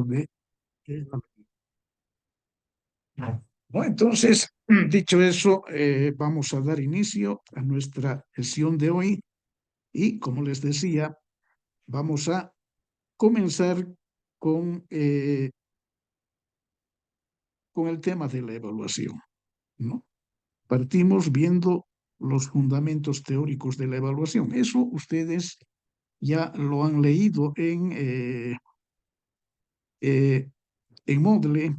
de... Bueno, entonces, dicho eso, vamos a dar inicio a nuestra sesión de hoy y, como les decía, vamos a comenzar con, eh, con el tema de la evaluación, ¿no? Partimos viendo los fundamentos teóricos de la evaluación. Eso ustedes ya lo han leído eh, en Moodle,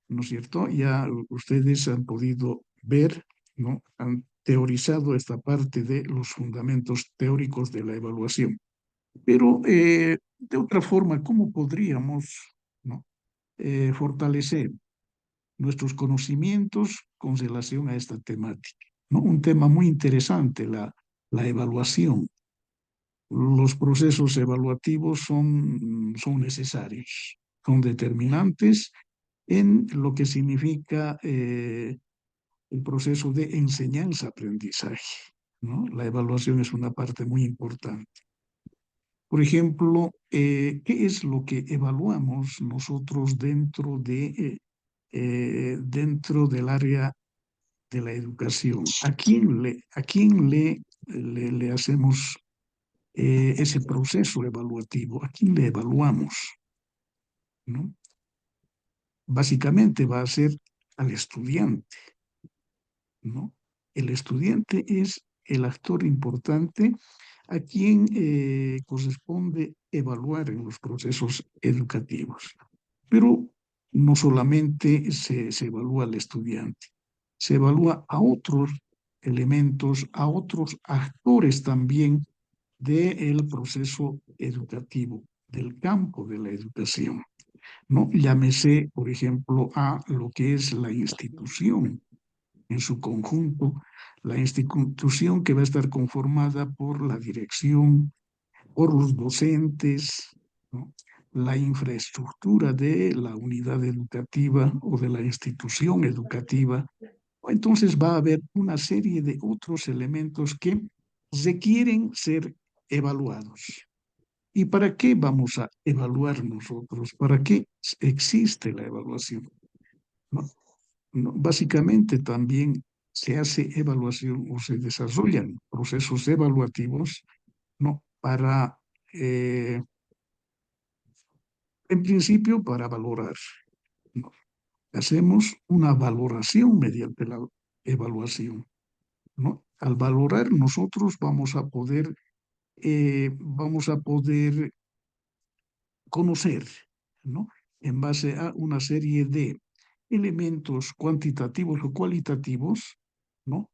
¿no es cierto? Ya ustedes han podido ver, ¿no? Han teorizado esta parte de los fundamentos teóricos de la evaluación. Pero de otra forma, ¿cómo podríamos, ¿no? Fortalecer nuestros conocimientos con relación a esta temática? ¿No? Un tema muy interesante, la evaluación. Los procesos evaluativos son necesarios, son determinantes en lo que significa el proceso de enseñanza-aprendizaje, ¿no? La evaluación es una parte muy importante. Por ejemplo, ¿qué es lo que evaluamos nosotros dentro del área de la educación? ¿A quién le hacemos ese proceso evaluativo? ¿A quién le evaluamos? ¿No? Básicamente va a ser al estudiante, ¿no? El estudiante es el actor importante a quien corresponde evaluar en los procesos educativos. Pero no solamente se evalúa al estudiante, se evalúa a otros elementos, a otros actores también del proceso educativo, del campo de la educación, ¿no? Llámese, por ejemplo, a lo que es la institución en su conjunto, la institución que va a estar conformada por la dirección, por los docentes, ¿no? La infraestructura de la unidad educativa o de la institución educativa. Entonces va a haber una serie de otros elementos que requieren ser evaluados. ¿Y para qué vamos a evaluar nosotros? ¿Para qué existe la evaluación? ¿No? No, básicamente también se hace evaluación o se desarrollan procesos evaluativos, ¿no? Eh, en principio, para valorar, ¿no? Hacemos una valoración mediante la evaluación, ¿no? Al valorar, nosotros vamos a poder conocer, ¿no? En base a una serie de elementos cuantitativos o cualitativos, ¿no?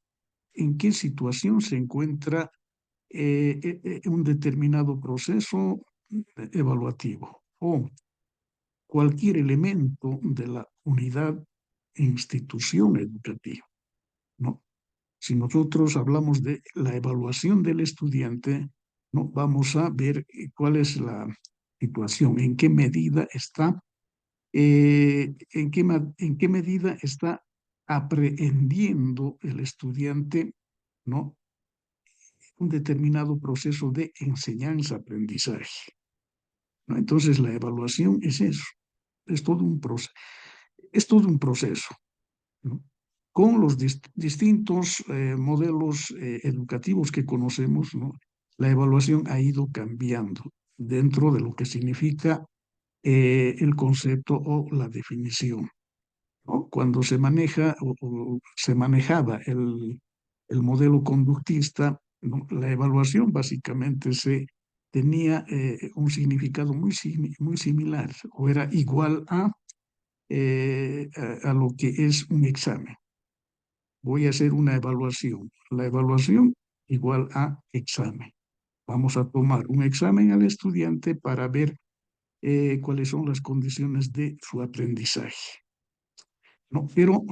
En qué situación se encuentra un determinado proceso evaluativo o cualquier elemento de la unidad e institución educativa, ¿no? Si nosotros hablamos de la evaluación del estudiante, ¿no? Vamos a ver cuál es la situación, en qué medida está aprehendiendo el estudiante, ¿no? Un determinado proceso de enseñanza-aprendizaje, ¿no? Entonces, la evaluación es eso, es todo un proceso, ¿no? Con los distintos modelos educativos que conocemos, ¿no? La evaluación ha ido cambiando dentro de lo que significa el concepto o la definición, ¿no? Cuando o se manejaba el modelo conductista, ¿no? La evaluación básicamente tenía un significado muy similar o era igual a lo que es un examen. Voy a hacer una evaluación. La evaluación igual a examen. Vamos a tomar un examen al estudiante para ver cuáles son las condiciones de su aprendizaje, ¿no? Pero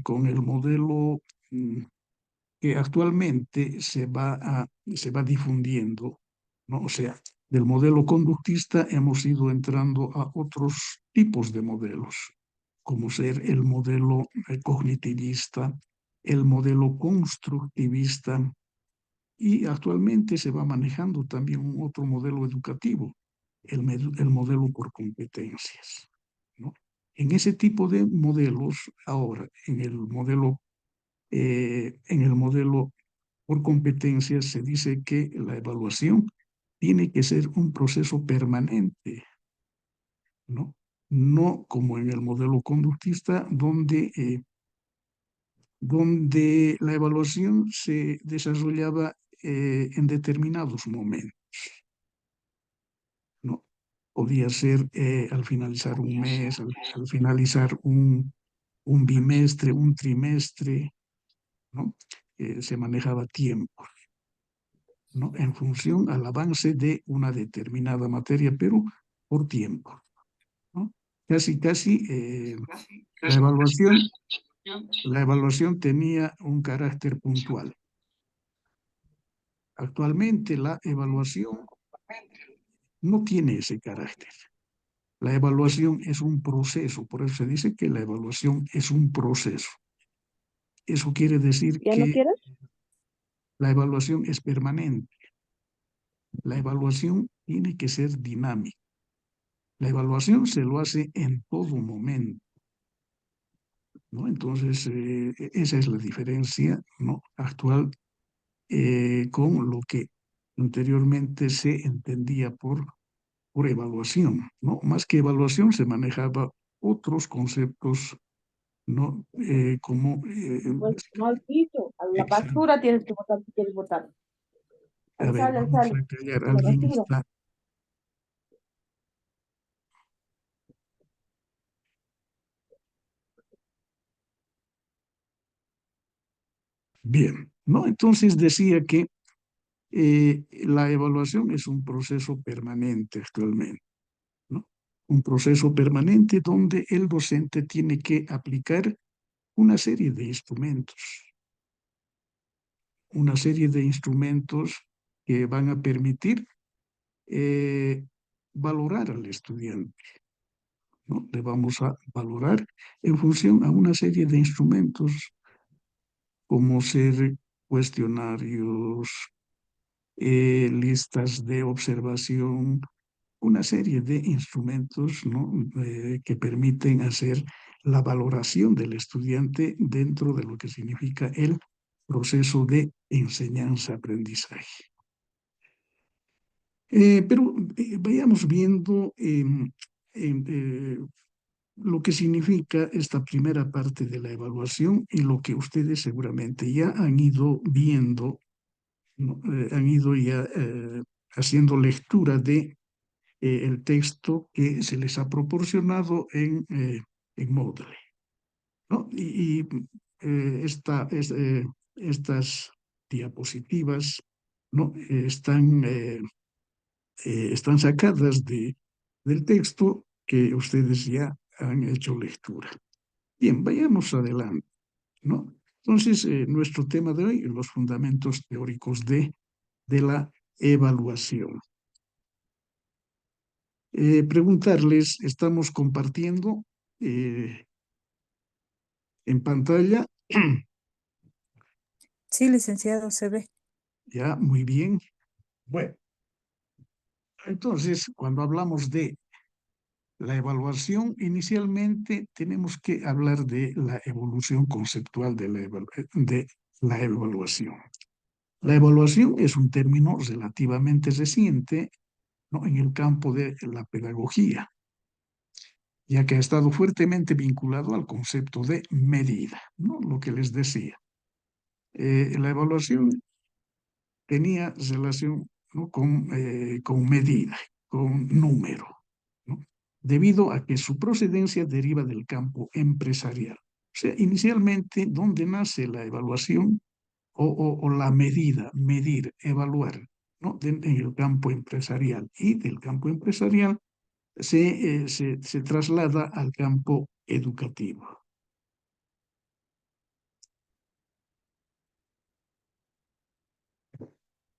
con el modelo que actualmente se va difundiendo, ¿no? O sea, del modelo conductista hemos ido entrando a otros tipos de modelos, como ser el modelo cognitivista, el modelo constructivista, y actualmente se va manejando también un otro modelo educativo, el modelo por competencias, ¿no? En ese tipo de modelos, ahora, en el modelo por competencias se dice que la evaluación tiene que ser un proceso permanente, ¿no? No como en el modelo conductista, donde la evaluación se desarrollaba en determinados momentos, ¿no? Podía ser al finalizar un mes, al finalizar un bimestre, un trimestre, ¿no? Se manejaba tiempo, ¿no? En función al avance de una determinada materia, pero por tiempo, ¿no? Casi, la evaluación, la evaluación tenía un carácter puntual. Actualmente la evaluación no tiene ese carácter. La evaluación es un proceso, por eso se dice que la evaluación es un proceso. Eso quiere decir ¿Ya no que quieres? la evaluación es permanente. La evaluación tiene que ser dinámica. La evaluación se lo hace en todo momento, ¿no? Entonces, esa es la diferencia, ¿no? Actual con lo que anteriormente se entendía por evaluación, ¿no? Más que evaluación se manejaba otros conceptos, ¿no? Como, Pues no has dicho. A la sí. basura tienes que botar si quieres botar. A ver, Al vamos sale. a callar. A la Alguien basura. está bien, ¿no? Entonces decía que la evaluación es un proceso permanente actualmente, ¿no? Un proceso permanente donde el docente tiene que aplicar una serie de instrumentos, una serie de instrumentos que van a permitir eh, valorar al estudiante, ¿no? Le vamos a valorar en función a una serie de instrumentos como ser cuestionarios, listas de observación, una serie de instrumentos, ¿no? Que permiten hacer la valoración del estudiante dentro de lo que significa el proceso de enseñanza-aprendizaje. Pero vayamos viendo lo que significa esta primera parte de la evaluación y lo que ustedes seguramente ya han ido viendo, ¿no? Han ido ya haciendo lectura de el texto que se les ha proporcionado en Moodle, ¿no? Estas diapositivas, ¿no? Están sacadas del texto que ustedes ya han hecho lectura. Bien, vayamos adelante, ¿no? Entonces, nuestro tema de hoy, los fundamentos teóricos de la evaluación. Preguntarles, estamos compartiendo eh, en pantalla. Sí, licenciado, se ve. Ya, muy bien. Bueno, entonces, cuando hablamos de la evaluación, inicialmente tenemos que hablar de la evolución conceptual de la evaluación. La evaluación es un término relativamente reciente, ¿no? En el campo de la pedagogía, ya que ha estado fuertemente vinculado al concepto de medida, ¿no? Lo que les decía. La evaluación tenía relación, ¿no? con medida, con número, ¿no? Debido a que su procedencia deriva del campo empresarial. O sea, inicialmente, ¿dónde nace la evaluación o la medida, medir, evaluar? ¿No? En el campo empresarial. Y del campo empresarial se traslada al campo educativo.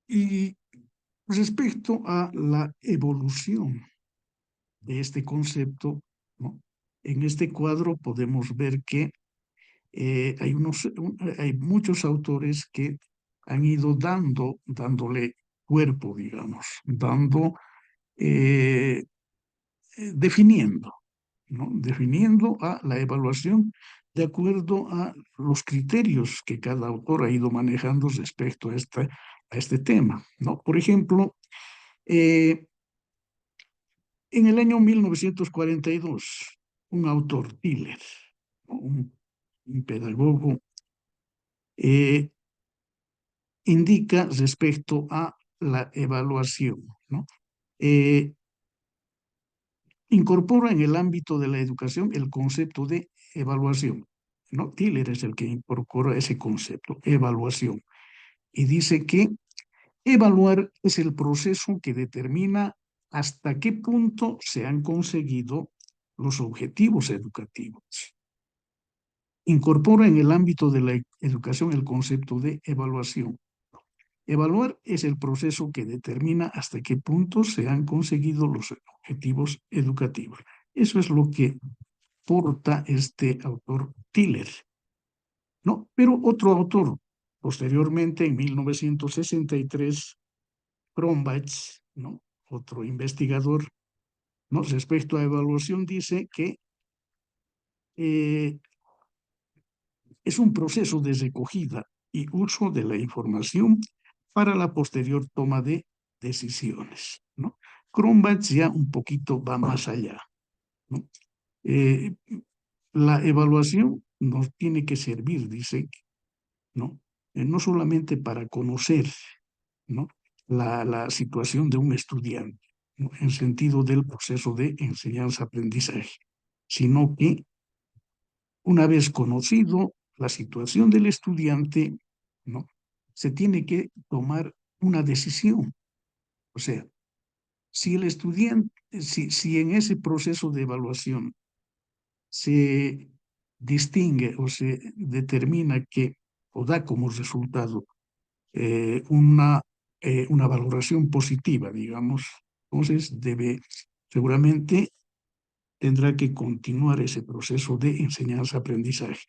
Y respecto a la evolución de este concepto, ¿no? En este cuadro podemos ver que hay muchos autores que han ido dándole cuerpo, digamos, dando eh, definiendo, ¿no? Definiendo a la evaluación de acuerdo a los criterios que cada autor ha ido manejando respecto a este tema, ¿no? Por ejemplo, en el año 1942, un autor, Tiller, ¿no? un pedagogo, indica respecto a la evaluación, ¿no? Eh, Incorpora en el ámbito de la educación el concepto de evaluación, ¿no? Tiller es el que incorpora ese concepto, evaluación, y dice que evaluar es el proceso que determina hasta qué punto se han conseguido los objetivos educativos. Incorpora en el ámbito de la educación el concepto de evaluación. Evaluar es el proceso que determina hasta qué punto se han conseguido los objetivos educativos. Eso es lo que porta este autor Tiller, ¿no? Pero otro autor, posteriormente en 1963, Cronbach, ¿no? Otro investigador, ¿no? Respecto a evaluación, dice que eh, es un proceso de recogida y uso de la información para la posterior toma de decisiones, ¿no? Cronbach ya un poquito va más allá, ¿no? Eh, la evaluación nos tiene que servir, dice, ¿no? No solamente para conocer, ¿no? la situación de un estudiante, ¿no? En sentido del proceso de enseñanza-aprendizaje, sino que una vez conocido la situación del estudiante, ¿no? Se tiene que tomar una decisión. O sea, si el estudiante, si en ese proceso de evaluación se distingue o se determina que o da como resultado una valoración positiva, digamos, entonces seguramente tendrá que continuar ese proceso de enseñanza-aprendizaje.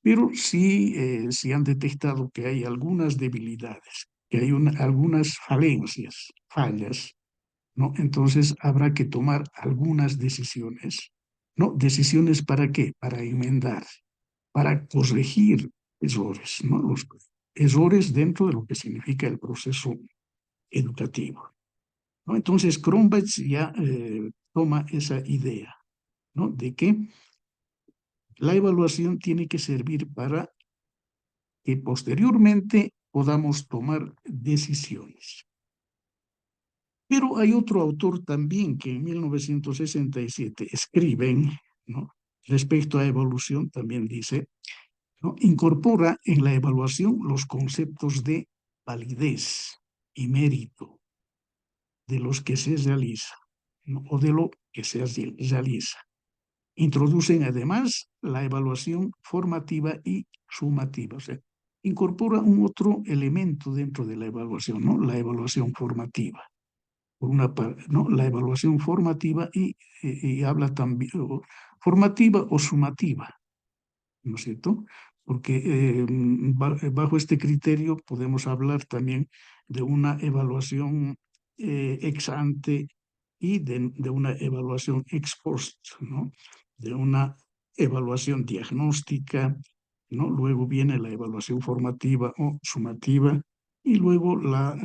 Pero si han detectado que hay algunas debilidades, que hay algunas falencias, fallas, ¿no? Entonces habrá que tomar algunas decisiones, ¿no? ¿Decisiones para qué? Para enmendar, para corregir errores, ¿no? Los errores dentro de lo que significa el proceso educativo, ¿no? Entonces Cronbach ya toma esa idea, ¿no? De que la evaluación tiene que servir para que posteriormente podamos tomar decisiones. Pero hay otro autor también que en 1967 escriben, ¿no? Respecto a evolución, también dice, ¿no? Incorpora en la evaluación los conceptos de validez y mérito de los que se realiza, ¿no? O de lo que se realiza. Introducen además la evaluación formativa y sumativa, o sea, incorpora un otro elemento dentro de la evaluación, ¿no? La evaluación formativa. Por una parte, ¿no? La evaluación formativa y habla también, formativa o sumativa, ¿no es cierto? Porque bajo este criterio podemos hablar también de una evaluación ex ante y de una evaluación ex post, ¿no? De una evaluación diagnóstica, ¿no? Luego viene la evaluación formativa o sumativa y luego la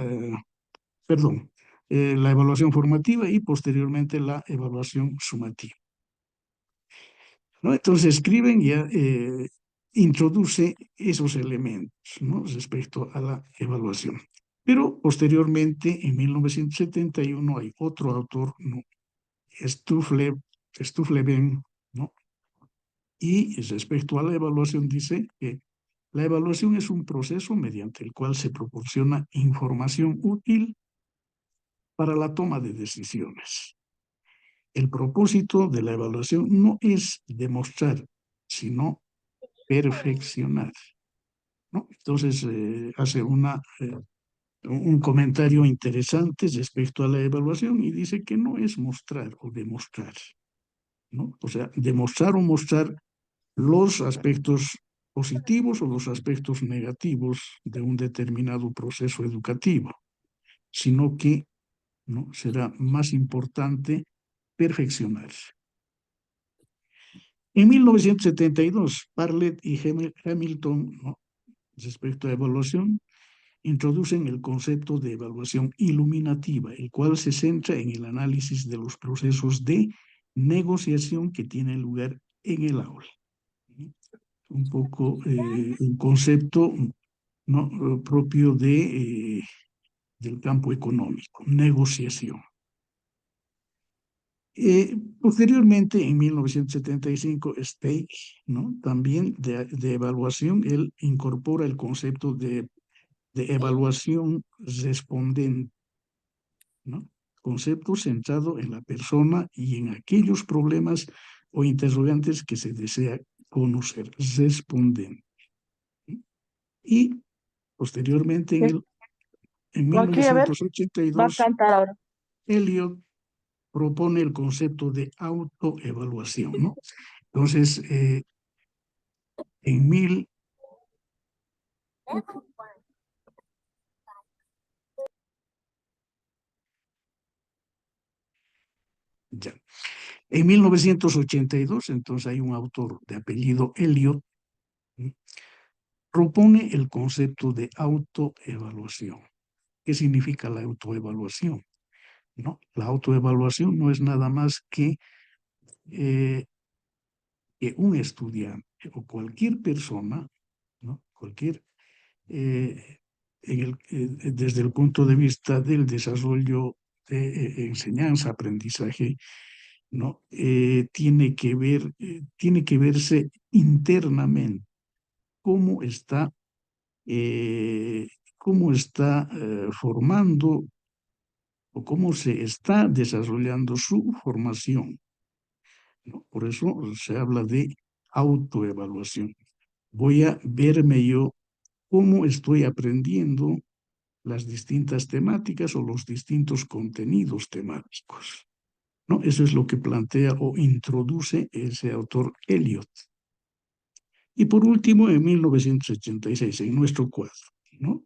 evaluación formativa y posteriormente la evaluación sumativa, ¿no? Entonces escriben ya introduce esos elementos, ¿no? Respecto a la evaluación. Pero posteriormente, en 1971, hay otro autor, ¿no? Stufleben, ¿no? Y respecto a la evaluación dice que la evaluación es un proceso mediante el cual se proporciona información útil para la toma de decisiones. El propósito de la evaluación no es demostrar, sino perfeccionar, ¿no? Entonces hace un comentario interesante respecto a la evaluación y dice que no es mostrar o demostrar, ¿no? O sea, demostrar o mostrar los aspectos positivos o los aspectos negativos de un determinado proceso educativo, sino que ¿no? Será más importante perfeccionarse. En 1972, Bartlett y Hamilton, ¿no?, respecto a evaluación, introducen el concepto de evaluación iluminativa, el cual se centra en el análisis de los procesos de negociación que tienen lugar en el aula. Un poco un concepto, ¿no?, propio del campo económico, negociación. Posteriormente, en 1975, Steig, ¿no?, también de evaluación, él incorpora el concepto de evaluación respondente, ¿no? Concepto centrado en la persona y en aquellos problemas o interrogantes que se desea conocer, respondente. Y posteriormente, en Aquí, a ver, va a 1982, cantar ahora. Elliot propone el concepto de autoevaluación, ¿no? Entonces, en mil, ya, en 1982, entonces hay un autor de apellido Elliot, ¿sí?, propone el concepto de autoevaluación. ¿Qué significa la autoevaluación? ¿No? La autoevaluación no es nada más que un estudiante o cualquier persona, ¿no?, desde el punto de vista del desarrollo de enseñanza, aprendizaje, ¿no?, tiene que verse internamente cómo está, eh, formando o cómo se está desarrollando su formación, ¿no? Por eso se habla de autoevaluación. Voy a verme yo cómo estoy aprendiendo las distintas temáticas o los distintos contenidos temáticos, ¿no? Eso es lo que plantea o introduce ese autor Eliot. Y por último, en 1986, en nuestro cuadro, ¿no?,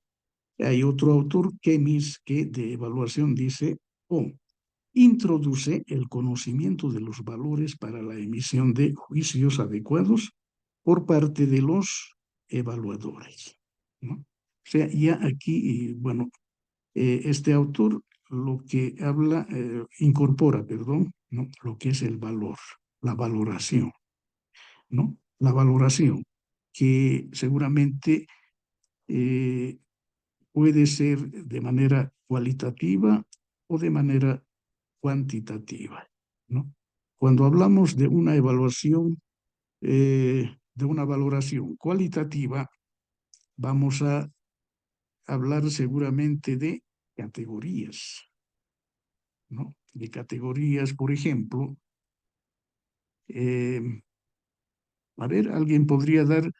hay otro autor, Kemis, que de evaluación dice: introduce el conocimiento de los valores para la emisión de juicios adecuados por parte de los evaluadores, ¿no? O sea, ya aquí, bueno, este autor lo que habla, incorpora, perdón, ¿no?, lo que es el valor, la valoración, ¿no? La valoración, que seguramente eh, puede ser de manera cualitativa o de manera cuantitativa, ¿no? Cuando hablamos de una valoración cualitativa, vamos a hablar seguramente de categorías, ¿no? De categorías, por ejemplo, eh, a ver, alguien podría dar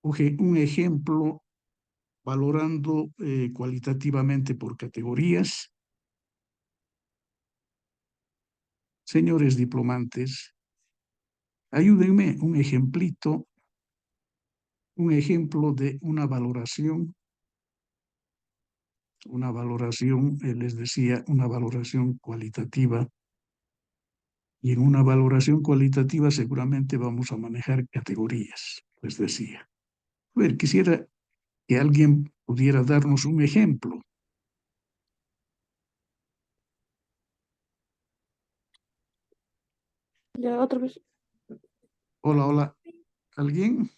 un ejemplo valorando cualitativamente por categorías. Señores diplomantes, ayúdenme un ejemplito, un ejemplo de una valoración, les decía, una valoración cualitativa. Y en una valoración cualitativa seguramente vamos a manejar categorías, les decía. A ver, quisiera que alguien pudiera darnos un ejemplo. Ya, otra vez. Hola, hola. ¿Alguien?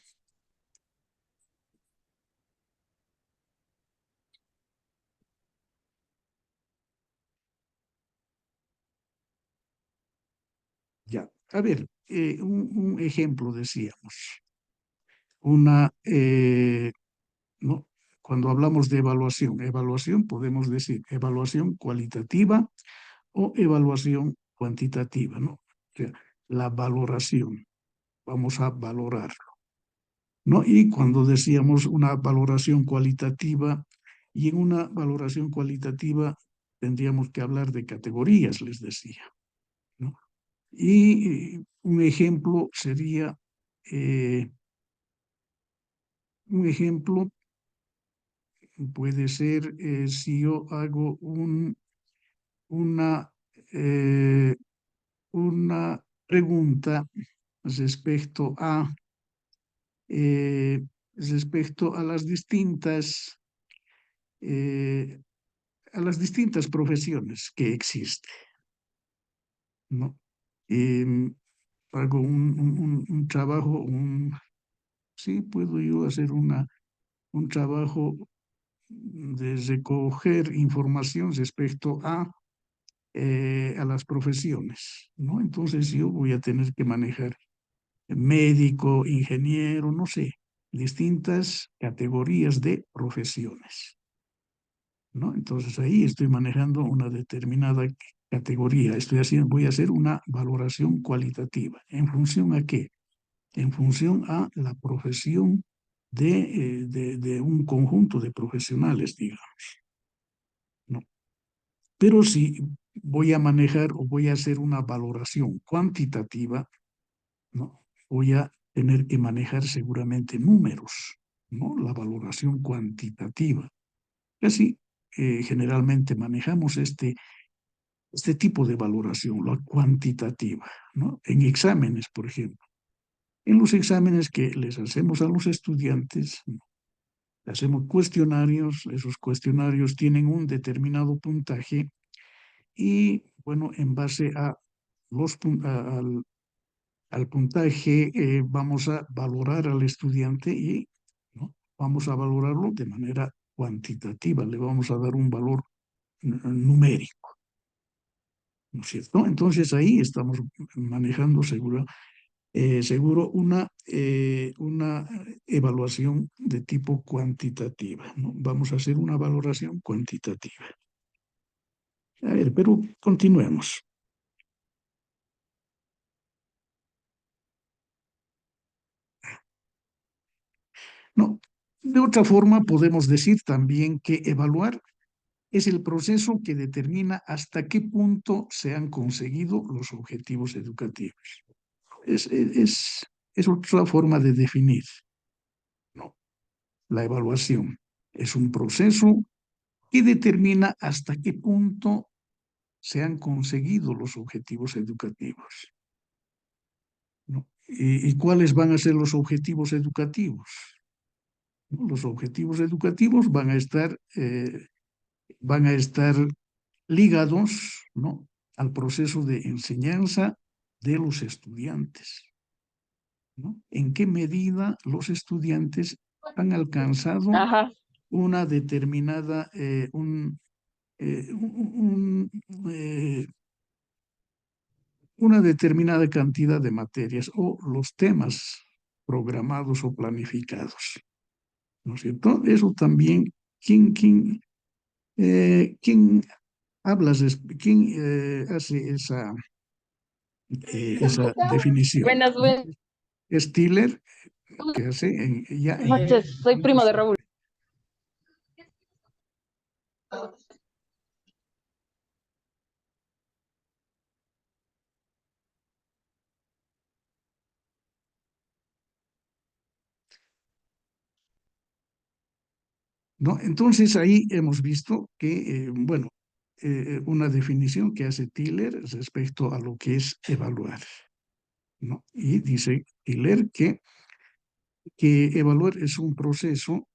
Ya. A ver, un ejemplo decíamos. ¿No? Cuando hablamos de evaluación podemos decir evaluación cualitativa o evaluación cuantitativa, ¿no? O sea, la valoración, vamos a valorarlo, ¿no? Y cuando decíamos una valoración cualitativa, y en una valoración cualitativa tendríamos que hablar de categorías, les decía, ¿no? Y eh, un ejemplo puede ser si yo hago una, eh, una pregunta respecto eh, respecto eh, a las distintas profesiones que existen, ¿no? Em, Hago un trabajo, sí, puedo yo hacer un trabajo de recoger información respecto a las profesiones, ¿no? Entonces yo voy a tener que manejar médico, ingeniero, no sé, distintas categorías de profesiones, ¿no? Entonces ahí estoy manejando una determinada categoría, voy a hacer una valoración cualitativa. ¿En función a qué? En función a la profesión de un conjunto de profesionales, digamos, ¿no? Pero si voy a manejar o voy a hacer una valoración cuantitativa, ¿no? Voy a tener que manejar seguramente números, ¿no? La valoración cuantitativa. Así, generalmente manejamos este tipo de valoración, la cuantitativa, ¿no? En exámenes, por ejemplo. En los exámenes que les hacemos a los estudiantes, ¿no? Hacemos cuestionarios, esos cuestionarios tienen un determinado puntaje y, bueno, en base a al puntaje vamos a valorar al estudiante y, ¿no? Vamos a valorarlo de manera cuantitativa, le vamos a dar un valor numérico, ¿no es cierto? Entonces ahí estamos manejando seguro una evaluación de tipo cuantitativa, ¿no? Vamos a hacer una valoración cuantitativa. A ver, pero continuemos. No, de otra forma podemos decir también que evaluar es el proceso que determina hasta qué punto se han conseguido los objetivos educativos. Es otra forma de definir, ¿no? La evaluación es un proceso que determina hasta qué punto se han conseguido los objetivos educativos, ¿no? ¿Y cuáles van a ser los objetivos educativos? ¿No? Los objetivos educativos van a estar ligados, ¿no? Al proceso de enseñanza de los estudiantes, ¿no? ¿En qué medida los estudiantes han alcanzado Ajá. una determinada, una determinada cantidad de materias o los temas programados o planificados, ¿no es cierto? Eso también, ¿quién quién hace esa definición? Buenas, buenas Es Tiller, que hace ya en noches. Soy primo de Raúl. ¿no? Entonces ahí hemos visto que, bueno, una definición que hace Tiller respecto a lo que es evaluar, ¿no? Y dice Tiller que evaluar es un proceso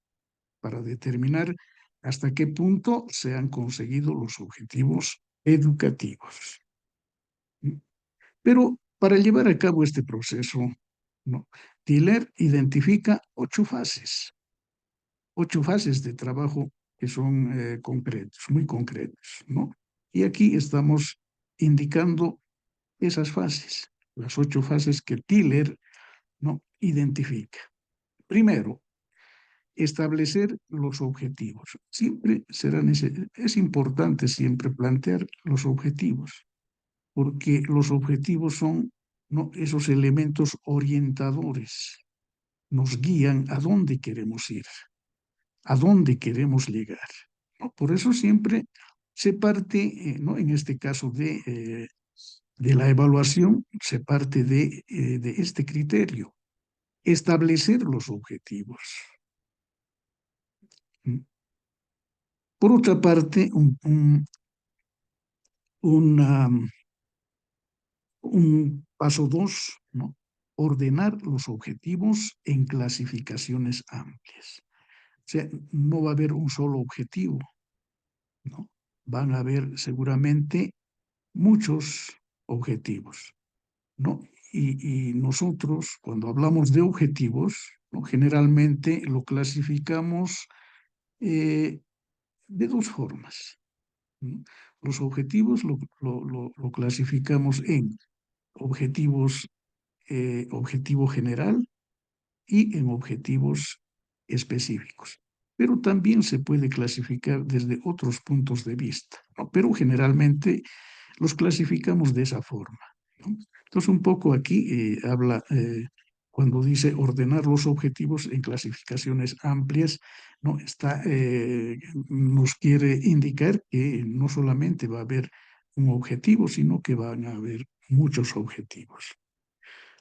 para determinar hasta qué punto se han conseguido los objetivos educativos. Pero para llevar a cabo este proceso, ¿no? Tiller identifica 8 fases de trabajo que son concretos, muy concretos, ¿no? Y aquí estamos indicando esas fases, las 8 fases que Tiller, ¿no? Identifica. Primero, establecer los objetivos. Es importante siempre plantear los objetivos, porque los objetivos son, ¿no? Esos elementos orientadores, nos guían a dónde queremos ir, a dónde queremos llegar, ¿no? Por eso siempre se parte, ¿no? En este caso de la evaluación, se parte de este criterio, establecer los objetivos. Por otra parte, un paso 2, ¿no? Ordenar los objetivos en clasificaciones amplias. O sea, no va a haber un solo objetivo, ¿no? Van a haber seguramente muchos objetivos, ¿no? Y nosotros, cuando hablamos de objetivos, ¿no? Generalmente lo clasificamos de dos formas, ¿no? Los objetivos lo clasificamos en objetivos, objetivo general y en objetivos específicos. Pero también se puede clasificar desde otros puntos de vista, ¿no? Pero generalmente los clasificamos de esa forma, ¿no? Entonces, un poco aquí habla, cuando dice ordenar los objetivos en clasificaciones amplias, ¿no? Nos quiere indicar que no solamente va a haber un objetivo, sino que van a haber muchos objetivos.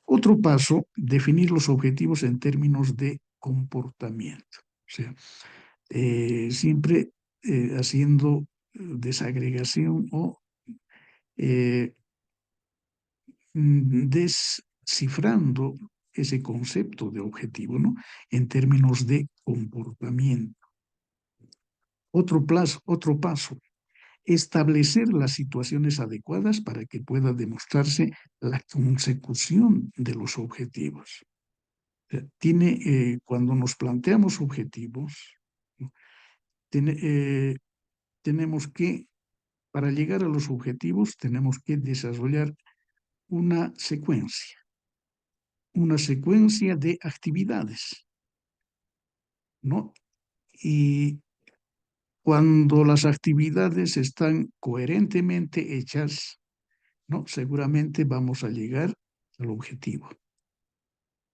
Otro paso, definir los objetivos en términos de comportamiento. O sea, siempre haciendo desagregación o eh, descifrando ese concepto de objetivo, ¿no? En términos de comportamiento. Otro paso, establecer las situaciones adecuadas para que pueda demostrarse la consecución de los objetivos. Cuando nos planteamos objetivos, ¿no? Tenemos que, para llegar a los objetivos, tenemos que desarrollar una secuencia de actividades, ¿no? Y cuando las actividades están coherentemente hechas, ¿no? Seguramente vamos a llegar al objetivo.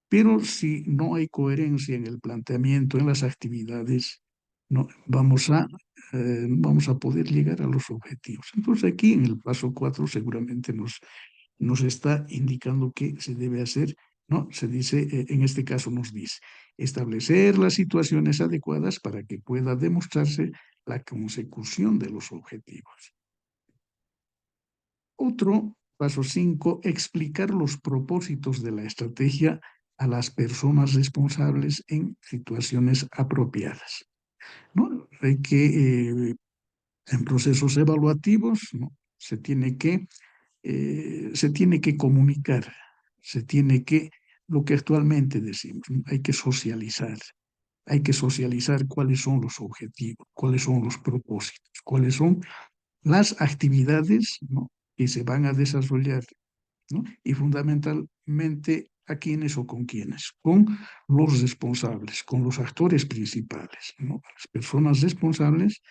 Pero si no hay coherencia en el planteamiento, en las actividades, no vamos a poder llegar a los objetivos. Entonces aquí en el paso 4 seguramente nos está indicando qué se debe hacer, ¿no? Se dice, en este caso nos dice, establecer las situaciones adecuadas para que pueda demostrarse la consecución de los objetivos. Otro, paso 5, explicar los propósitos de la estrategia a las personas responsables en situaciones apropiadas, ¿no? Hay que, en procesos evaluativos, ¿no? Se tiene que comunicar, lo que actualmente decimos, ¿no? Hay que socializar cuáles son los objetivos, cuáles son los propósitos, cuáles son las actividades, ¿no? Que se van a desarrollar, ¿no? Y fundamentalmente a quiénes o con quiénes, con los responsables, con los actores principales, ¿no? Las personas responsables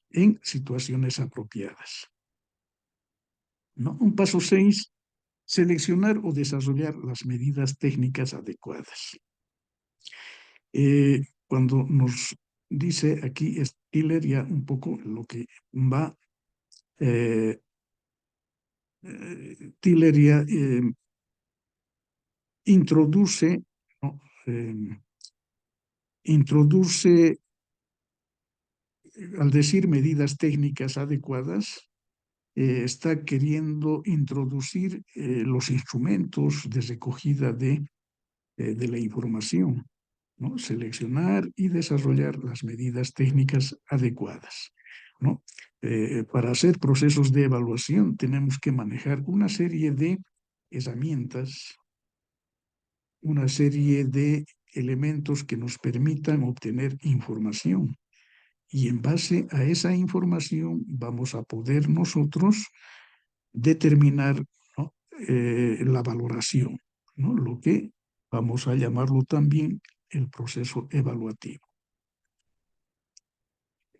en situaciones apropiadas, ¿no? Un paso 6, seleccionar o desarrollar las medidas técnicas adecuadas. Cuando nos dice aquí Stiller ya un poco lo que va, Tiller ya introduce, ¿no? Introduce, al decir medidas técnicas adecuadas, está queriendo introducir los instrumentos de recogida de la información, ¿no? Seleccionar y desarrollar las medidas técnicas adecuadas, ¿no? Para hacer procesos de evaluación tenemos que manejar una serie de herramientas, una serie de elementos que nos permitan obtener información. Y en base a esa información vamos a poder nosotros determinar, ¿no? La valoración, ¿no? Lo que vamos a llamarlo también el proceso evaluativo.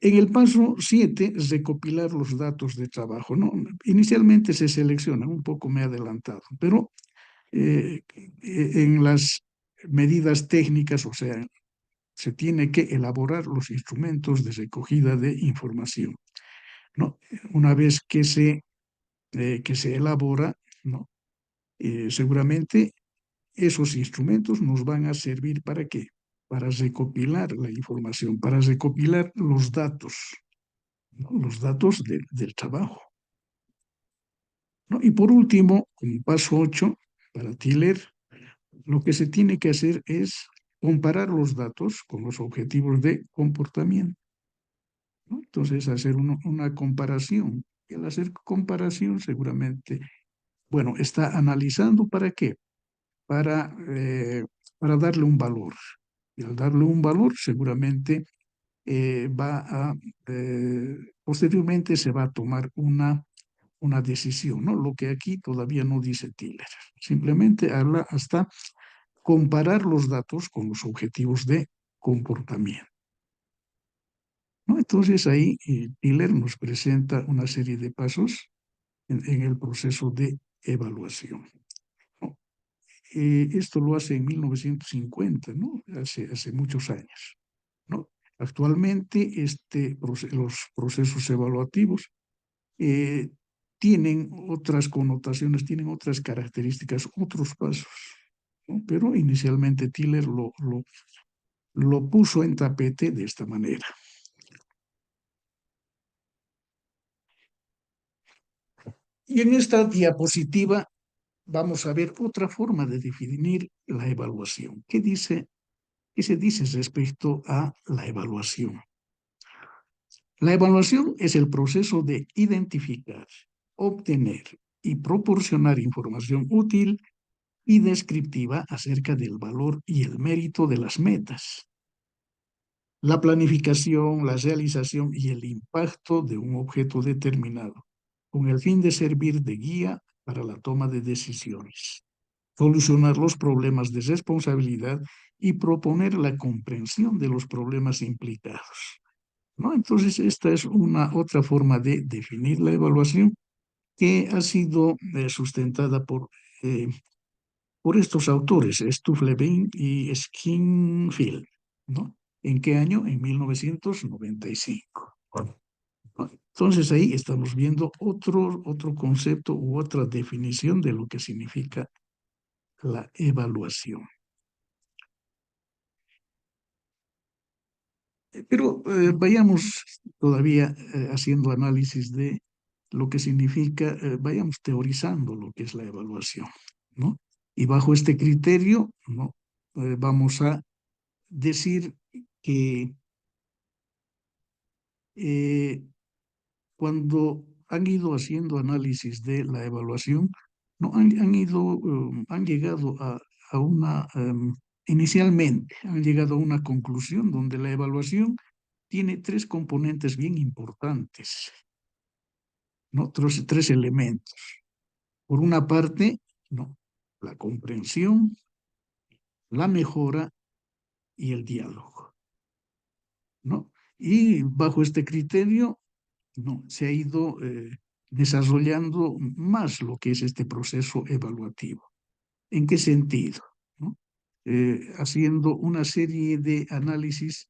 En el paso 7, recopilar los datos de trabajo, ¿no? Inicialmente se seleccionan, un poco me he adelantado, pero en las medidas técnicas, o sea, se tiene que elaborar los instrumentos de recogida de información, ¿no? Una vez que se elabora, ¿no? Seguramente esos instrumentos nos van a servir ¿para qué? Para recopilar la información, para recopilar los datos, ¿no? Los datos del trabajo. ¿no? Y por último, como paso 8, para Tiller, lo que se tiene que hacer es comparar los datos con los objetivos de comportamiento, ¿no? Entonces, hacer una comparación. Y al hacer comparación, seguramente, bueno, está analizando para qué, para darle un valor. Y al darle un valor, seguramente va a, posteriormente se va a tomar una decisión, ¿no? Lo que aquí todavía no dice Tiller. Simplemente habla hasta comparar los datos con los objetivos de comportamiento, ¿no? Entonces ahí Tiller nos presenta una serie de pasos en el proceso de evaluación, ¿no? Esto lo hace en 1950, ¿no? Hace muchos años, ¿no? Actualmente los procesos evaluativos eh, tienen otras connotaciones, tienen otras características, otros pasos, ¿no? Pero inicialmente Tiller lo puso en tapete de esta manera. Y en esta diapositiva vamos a ver otra forma de definir la evaluación. ¿Qué se dice respecto a la evaluación? La evaluación es el proceso de identificar, obtener y proporcionar información útil y descriptiva acerca del valor y el mérito de las metas, la planificación, la realización y el impacto de un objeto determinado, con el fin de servir de guía para la toma de decisiones, solucionar los problemas de responsabilidad y proponer la comprensión de los problemas implicados, ¿no? Entonces, esta es una otra forma de definir la evaluación que ha sido sustentada por estos autores, Stuflevin y Skinfield, ¿no? ¿En qué año? En 1995. ¿No? Entonces ahí estamos viendo otro concepto u otra definición de lo que significa la evaluación. Pero vayamos todavía haciendo análisis de lo que significa, vayamos teorizando lo que es la evaluación, ¿no? Y bajo este criterio, ¿no? Vamos a decir que eh, cuando han ido haciendo análisis de la evaluación, no han llegado a inicialmente han llegado a una conclusión donde la evaluación tiene tres componentes bien importantes, ¿no? Tres elementos. Por una parte, ¿no? La comprensión, la mejora y el diálogo, ¿no? Y bajo este criterio, ¿no? Se ha ido desarrollando más lo que es este proceso evaluativo. ¿En qué sentido? ¿No? Haciendo una serie de análisis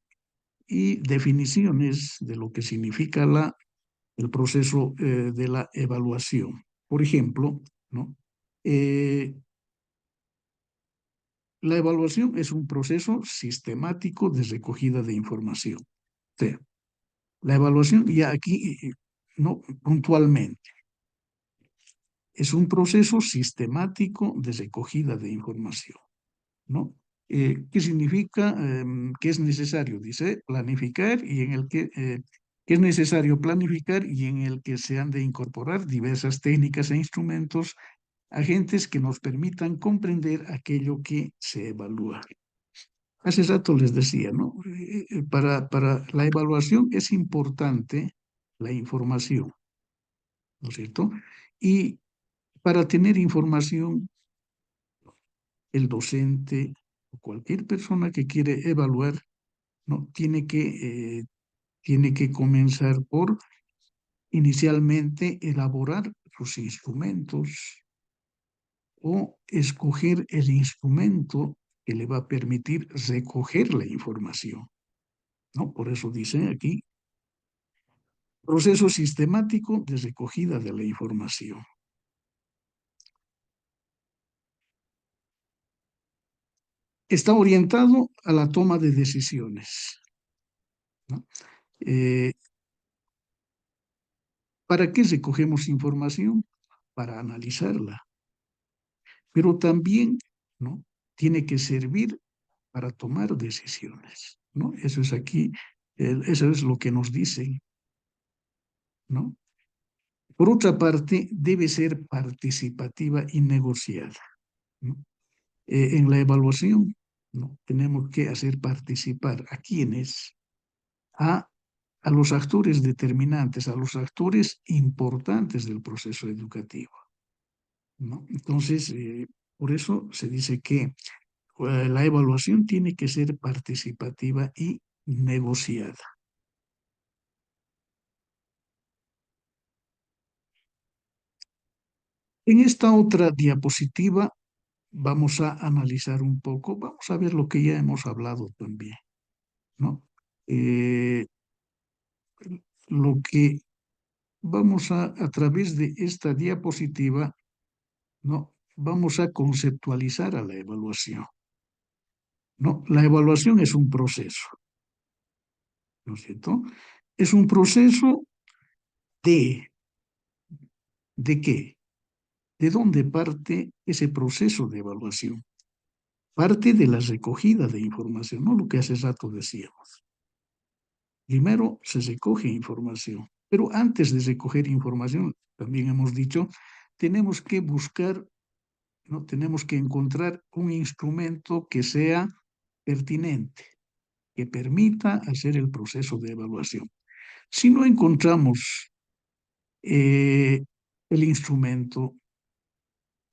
y definiciones de lo que significa el proceso de la evaluación. Por ejemplo, ¿no? La evaluación es un proceso sistemático de recogida de información. O sea, la evaluación ya aquí, no puntualmente, es un proceso sistemático de recogida de información, ¿no? ¿Qué significa? Que es necesario, dice, planificar y que es necesario planificar y en el que se han de incorporar diversas técnicas e instrumentos, agentes que nos permitan comprender aquello que se evalúa. Hace rato les decía, ¿no? Para la evaluación es importante la información, ¿no es cierto? Y para tener información, el docente o cualquier persona que quiere evaluar, ¿no? Tiene que comenzar por inicialmente elaborar sus instrumentos o escoger el instrumento que le va a permitir recoger la información, ¿no? Por eso dice aquí, proceso sistemático de recogida de la información. Está orientado a la toma de decisiones, ¿no? ¿Para qué recogemos información? para analizarla, pero también, ¿no?, tiene que servir para tomar decisiones, ¿no? Eso es aquí, eso es lo que nos dicen, ¿no? Por otra parte, debe ser participativa y negociada, ¿no? En la evaluación, ¿no?, tenemos que hacer participar a quienes, a, a los actores determinantes, a los actores importantes del proceso educativo, ¿no? Entonces, por eso se dice que la evaluación tiene que ser participativa y negociada. En esta otra diapositiva vamos a analizar un poco, vamos a ver lo que ya hemos hablado también, ¿no? Lo que vamos a través de esta diapositiva, ¿no?, vamos a conceptualizar a la evaluación, ¿no? La evaluación es un proceso, ¿no es cierto? Es un proceso de, ¿de qué? ¿De dónde parte ese proceso de evaluación? Parte de la recogida de información, ¿no? Lo que hace rato decíamos. Primero se recoge información, pero antes de recoger información, también hemos dicho, tenemos que buscar, ¿no?, tenemos que encontrar un instrumento que sea pertinente, que permita hacer el proceso de evaluación. Si no encontramos el instrumento,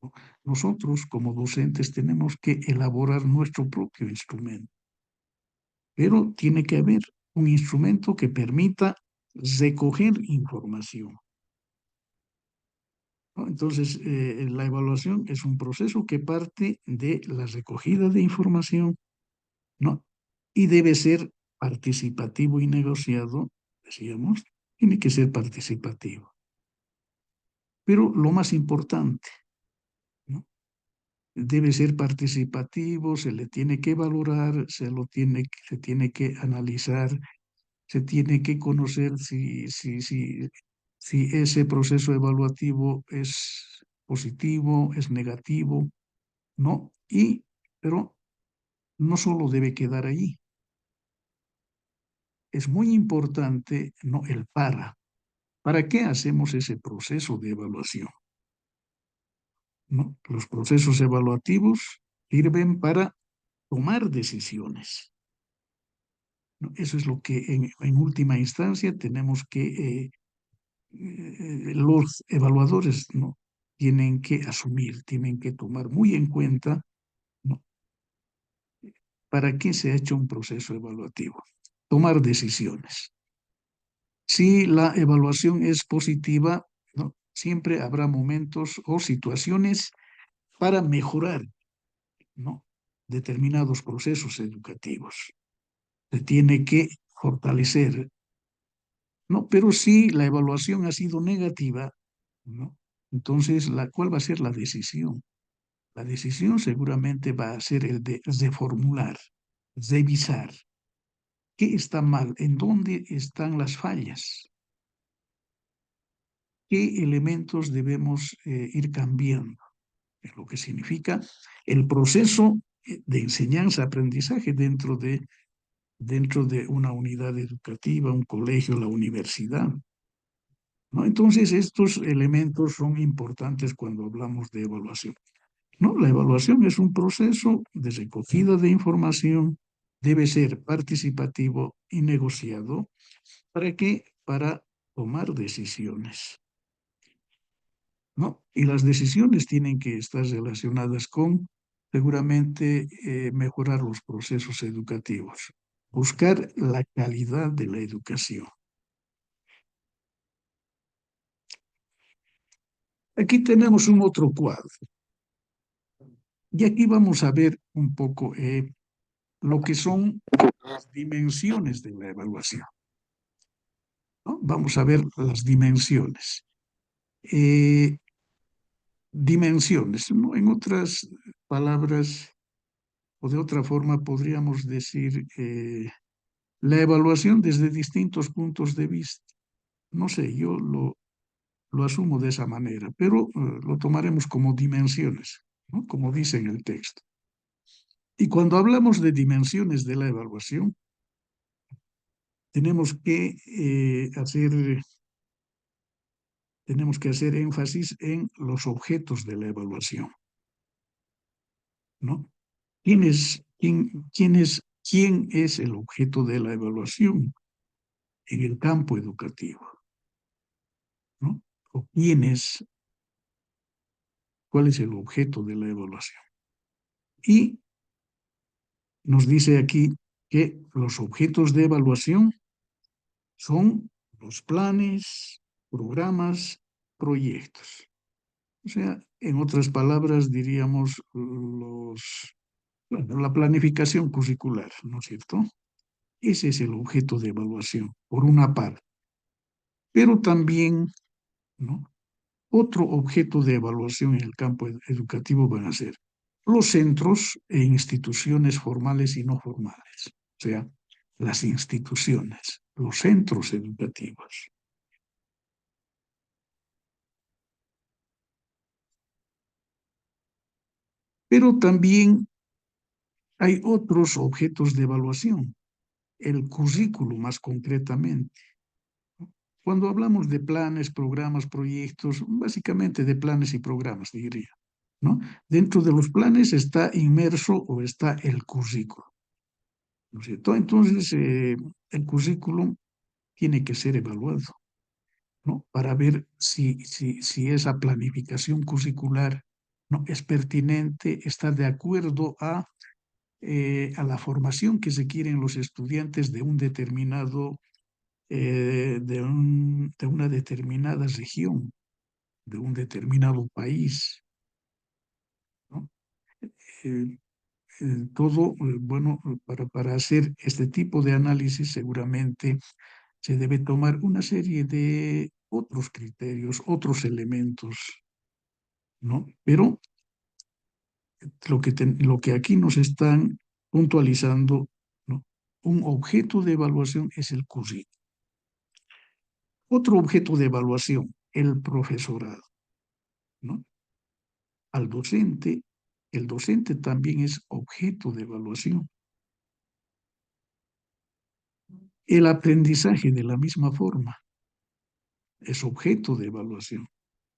¿no?, nosotros como docentes tenemos que elaborar nuestro propio instrumento, pero tiene que haber un instrumento que permita recoger información, ¿no? Entonces, la evaluación es un proceso que parte de la recogida de información, ¿no?, y debe ser participativo y negociado, decíamos, tiene que ser participativo. Pero lo más importante, ¿no?, debe ser participativo, se le tiene que valorar, se tiene que analizar, se tiene que conocer si ese proceso evaluativo es positivo, es negativo, ¿no? Pero no solo debe quedar ahí. Es muy importante, ¿no?, el para. ¿Para qué hacemos ese proceso de evaluación? ¿No? Los procesos evaluativos sirven para tomar decisiones, ¿no? Eso es lo que en última instancia tenemos que, los evaluadores, ¿no?, tienen que asumir, tienen que tomar muy en cuenta, ¿no?, para qué se ha hecho un proceso evaluativo. Tomar decisiones. Si la evaluación es positiva, ¿no?, siempre habrá momentos o situaciones para mejorar, ¿no?, determinados procesos educativos. Se tiene que fortalecer, ¿no? Pero si la evaluación ha sido negativa, ¿no?, entonces, ¿cuál va a ser la decisión? La decisión seguramente va a ser el de reformular, revisar. ¿Qué está mal? ¿En dónde están las fallas? ¿Qué elementos debemos ir cambiando? Es lo que significa el proceso de enseñanza-aprendizaje dentro de una unidad educativa, un colegio, la universidad, ¿no? Entonces, estos elementos son importantes cuando hablamos de evaluación, ¿no? La evaluación es un proceso de recogida de información, debe ser participativo y negociado. ¿Para qué? Para tomar decisiones, ¿no? Y las decisiones tienen que estar relacionadas con, seguramente, mejorar los procesos educativos, buscar la calidad de la educación. Aquí tenemos un otro cuadro. Y aquí vamos a ver un poco lo que son las dimensiones de la evaluación, ¿no? Vamos a ver las dimensiones. Dimensiones, ¿no? En otras palabras, o de otra forma, podríamos decir la evaluación desde distintos puntos de vista. No sé, yo lo asumo de esa manera, pero lo tomaremos como dimensiones, ¿no? Como dice en el texto. Y cuando hablamos de dimensiones de la evaluación, tenemos que hacer énfasis en los objetos de la evaluación, ¿no? ¿Quién es el objeto de la evaluación en el campo educativo? ¿No? ¿O cuál es el objeto de la evaluación? Y nos dice aquí que los objetos de evaluación son los planes, programas, proyectos. O sea, en otras palabras, diríamos la planificación curricular, ¿no es cierto? Ese es el objeto de evaluación, por una parte. Pero también, ¿no? Otro objeto de evaluación en el campo educativo van a ser los centros e instituciones formales y no formales. O sea, las instituciones, los centros educativos. Pero también hay otros objetos de evaluación, el currículo más concretamente. Cuando hablamos de planes, programas, proyectos, básicamente de planes y programas, diría, ¿no? Dentro de los planes está inmerso o está el currículo, ¿no es cierto? Entonces, el currículum tiene que ser evaluado, ¿no? Para ver si esa planificación curricular, ¿no? Es pertinente, está de acuerdo a la formación que se quieren los estudiantes de un determinado, de una determinada región, de un determinado país, ¿no? Eh, Todo, bueno, para hacer este tipo de análisis seguramente se debe tomar una serie de otros criterios, otros elementos, ¿no? Pero lo que aquí nos están puntualizando, ¿no? Un objeto de evaluación es el currículum. Otro objeto de evaluación, el profesorado, ¿no? Al docente, el docente también es objeto de evaluación. El aprendizaje de la misma forma es objeto de evaluación.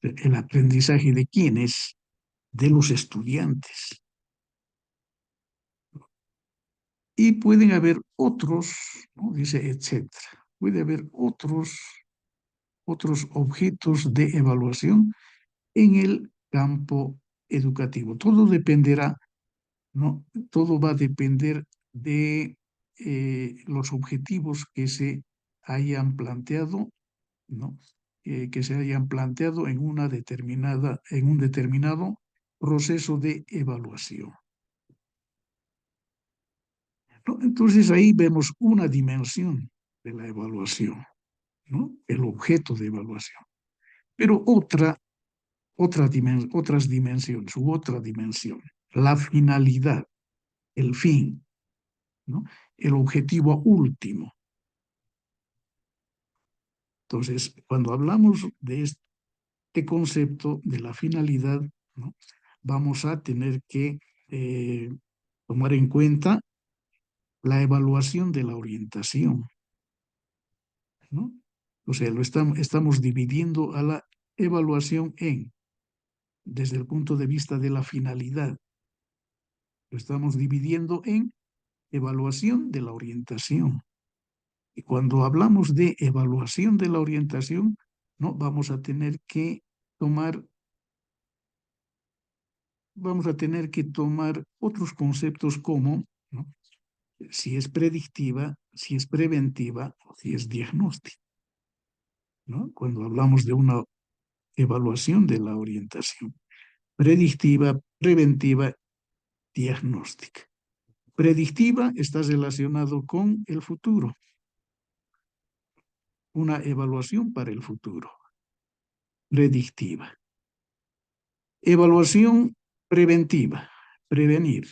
El aprendizaje de quiénes, de los estudiantes. Y pueden haber otros, ¿no? Dice, etcétera. Puede haber otros objetos de evaluación en el campo educativo. Todo dependerá, ¿no? Todo va a depender de los objetivos que se hayan planteado, ¿no? Que se hayan planteado en un determinado proceso de evaluación, ¿no? Entonces ahí vemos una dimensión de la evaluación, ¿no? El objeto de evaluación. Pero otras dimensiones otra dimensión, la finalidad, el fin, ¿no? El objetivo último. Entonces, cuando hablamos de este concepto de la finalidad, ¿no? Vamos a tener que tomar en cuenta la evaluación de la orientación, ¿no? O sea, estamos dividiendo a la evaluación desde el punto de vista de la finalidad, lo estamos dividiendo en evaluación de la orientación. Y cuando hablamos de evaluación de la orientación, ¿no? Vamos a tener que tomar otros conceptos como, ¿no? Si es predictiva, si es preventiva o si es diagnóstica, ¿no? Cuando hablamos de una evaluación de la orientación, predictiva, preventiva, diagnóstica. Predictiva está relacionado con el futuro, una evaluación para el futuro. Predictiva. Evaluación preventiva, prevenir,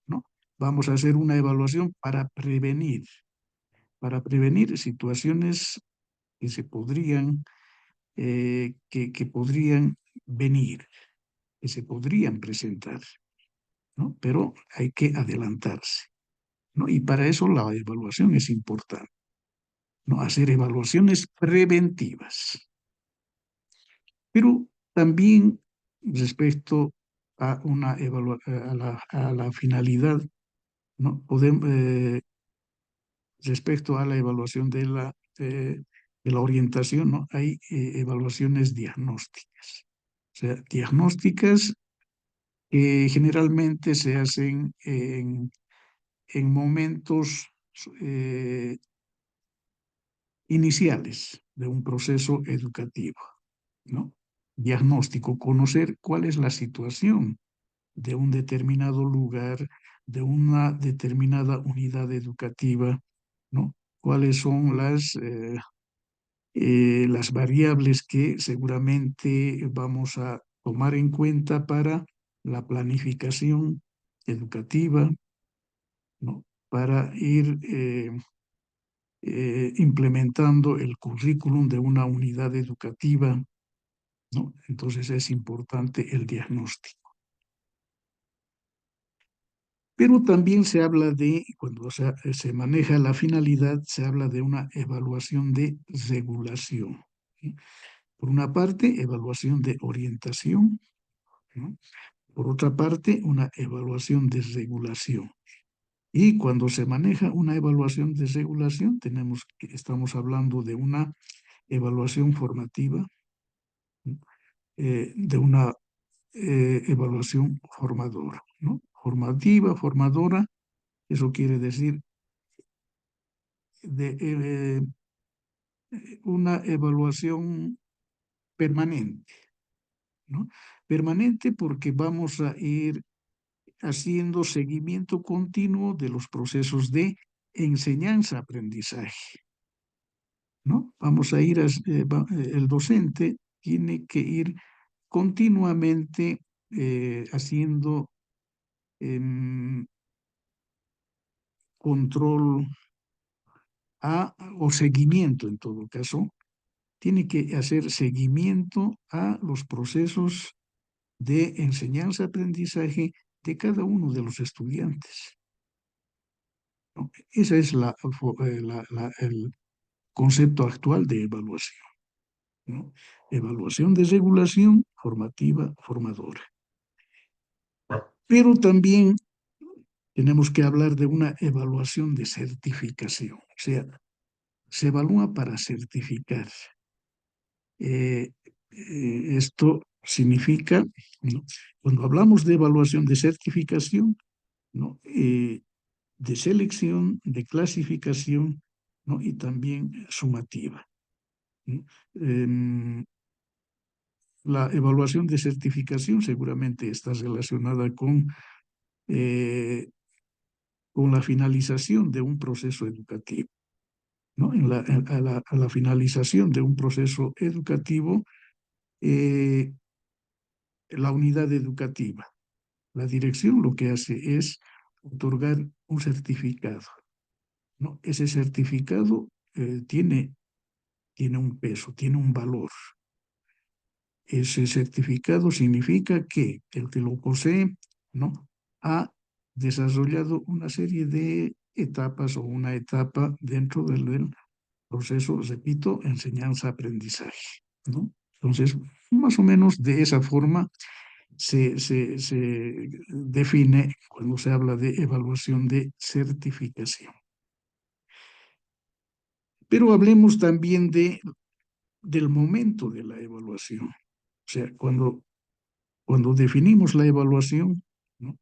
¿no? Vamos a hacer una evaluación para prevenir situaciones que se podrían que podrían venir, que se podrían presentar, ¿no? Pero hay que adelantarse, ¿no? Y para eso la evaluación es importante, ¿no? Hacer evaluaciones preventivas. Pero también respecto a, a la finalidad, ¿no? Respecto a la evaluación de la orientación, ¿no? Hay evaluaciones diagnósticas. O sea, diagnósticas que generalmente se hacen en momentos eh, iniciales de un proceso educativo, ¿no? Diagnóstico, conocer cuál es la situación de un determinado lugar, de una determinada unidad educativa, ¿no? Cuáles son las variables que seguramente vamos a tomar en cuenta para la planificación educativa, ¿no? Para ir implementando el currículum de una unidad educativa, ¿no? Entonces es importante el diagnóstico. Pero también se habla de, cuando se maneja la finalidad, se habla de una evaluación de regulación, ¿sí? Por una parte, evaluación de orientación, ¿no? Por otra parte, una evaluación de regulación. Y cuando se maneja una evaluación de regulación, estamos hablando de una evaluación formativa, ¿no? De una evaluación formadora, ¿no? Formativa, formadora, eso quiere decir de una evaluación permanente, ¿no? Permanente porque vamos a ir haciendo seguimiento continuo de los procesos de enseñanza-aprendizaje, ¿no? Vamos a ir, el docente tiene que ir continuamente haciendo control o seguimiento en todo caso, tiene que hacer seguimiento a los procesos de enseñanza-aprendizaje de cada uno de los estudiantes, ¿no? Ese es el concepto actual de evaluación, ¿no? Evaluación de regulación formativa, formadora. Pero también tenemos que hablar de una evaluación de certificación, o sea, se evalúa para certificar. Esto significa, ¿no? Cuando hablamos de evaluación de certificación, ¿no? De selección, de clasificación, ¿no? Y también sumativa, ¿no? La evaluación de certificación seguramente está relacionada con la finalización de un proceso educativo, ¿no? A la finalización de un proceso educativo, la unidad educativa, la dirección lo que hace es otorgar un certificado, ¿no? Ese certificado tiene un peso, tiene un valor. Ese certificado significa que el que lo posee, ¿no? Ha desarrollado una serie de etapas o una etapa dentro del proceso, repito, enseñanza-aprendizaje, ¿no? Entonces, más o menos de esa forma se define cuando se habla de evaluación de certificación. Pero hablemos también del momento de la evaluación. O sea, cuando definimos la evaluación, ¿no?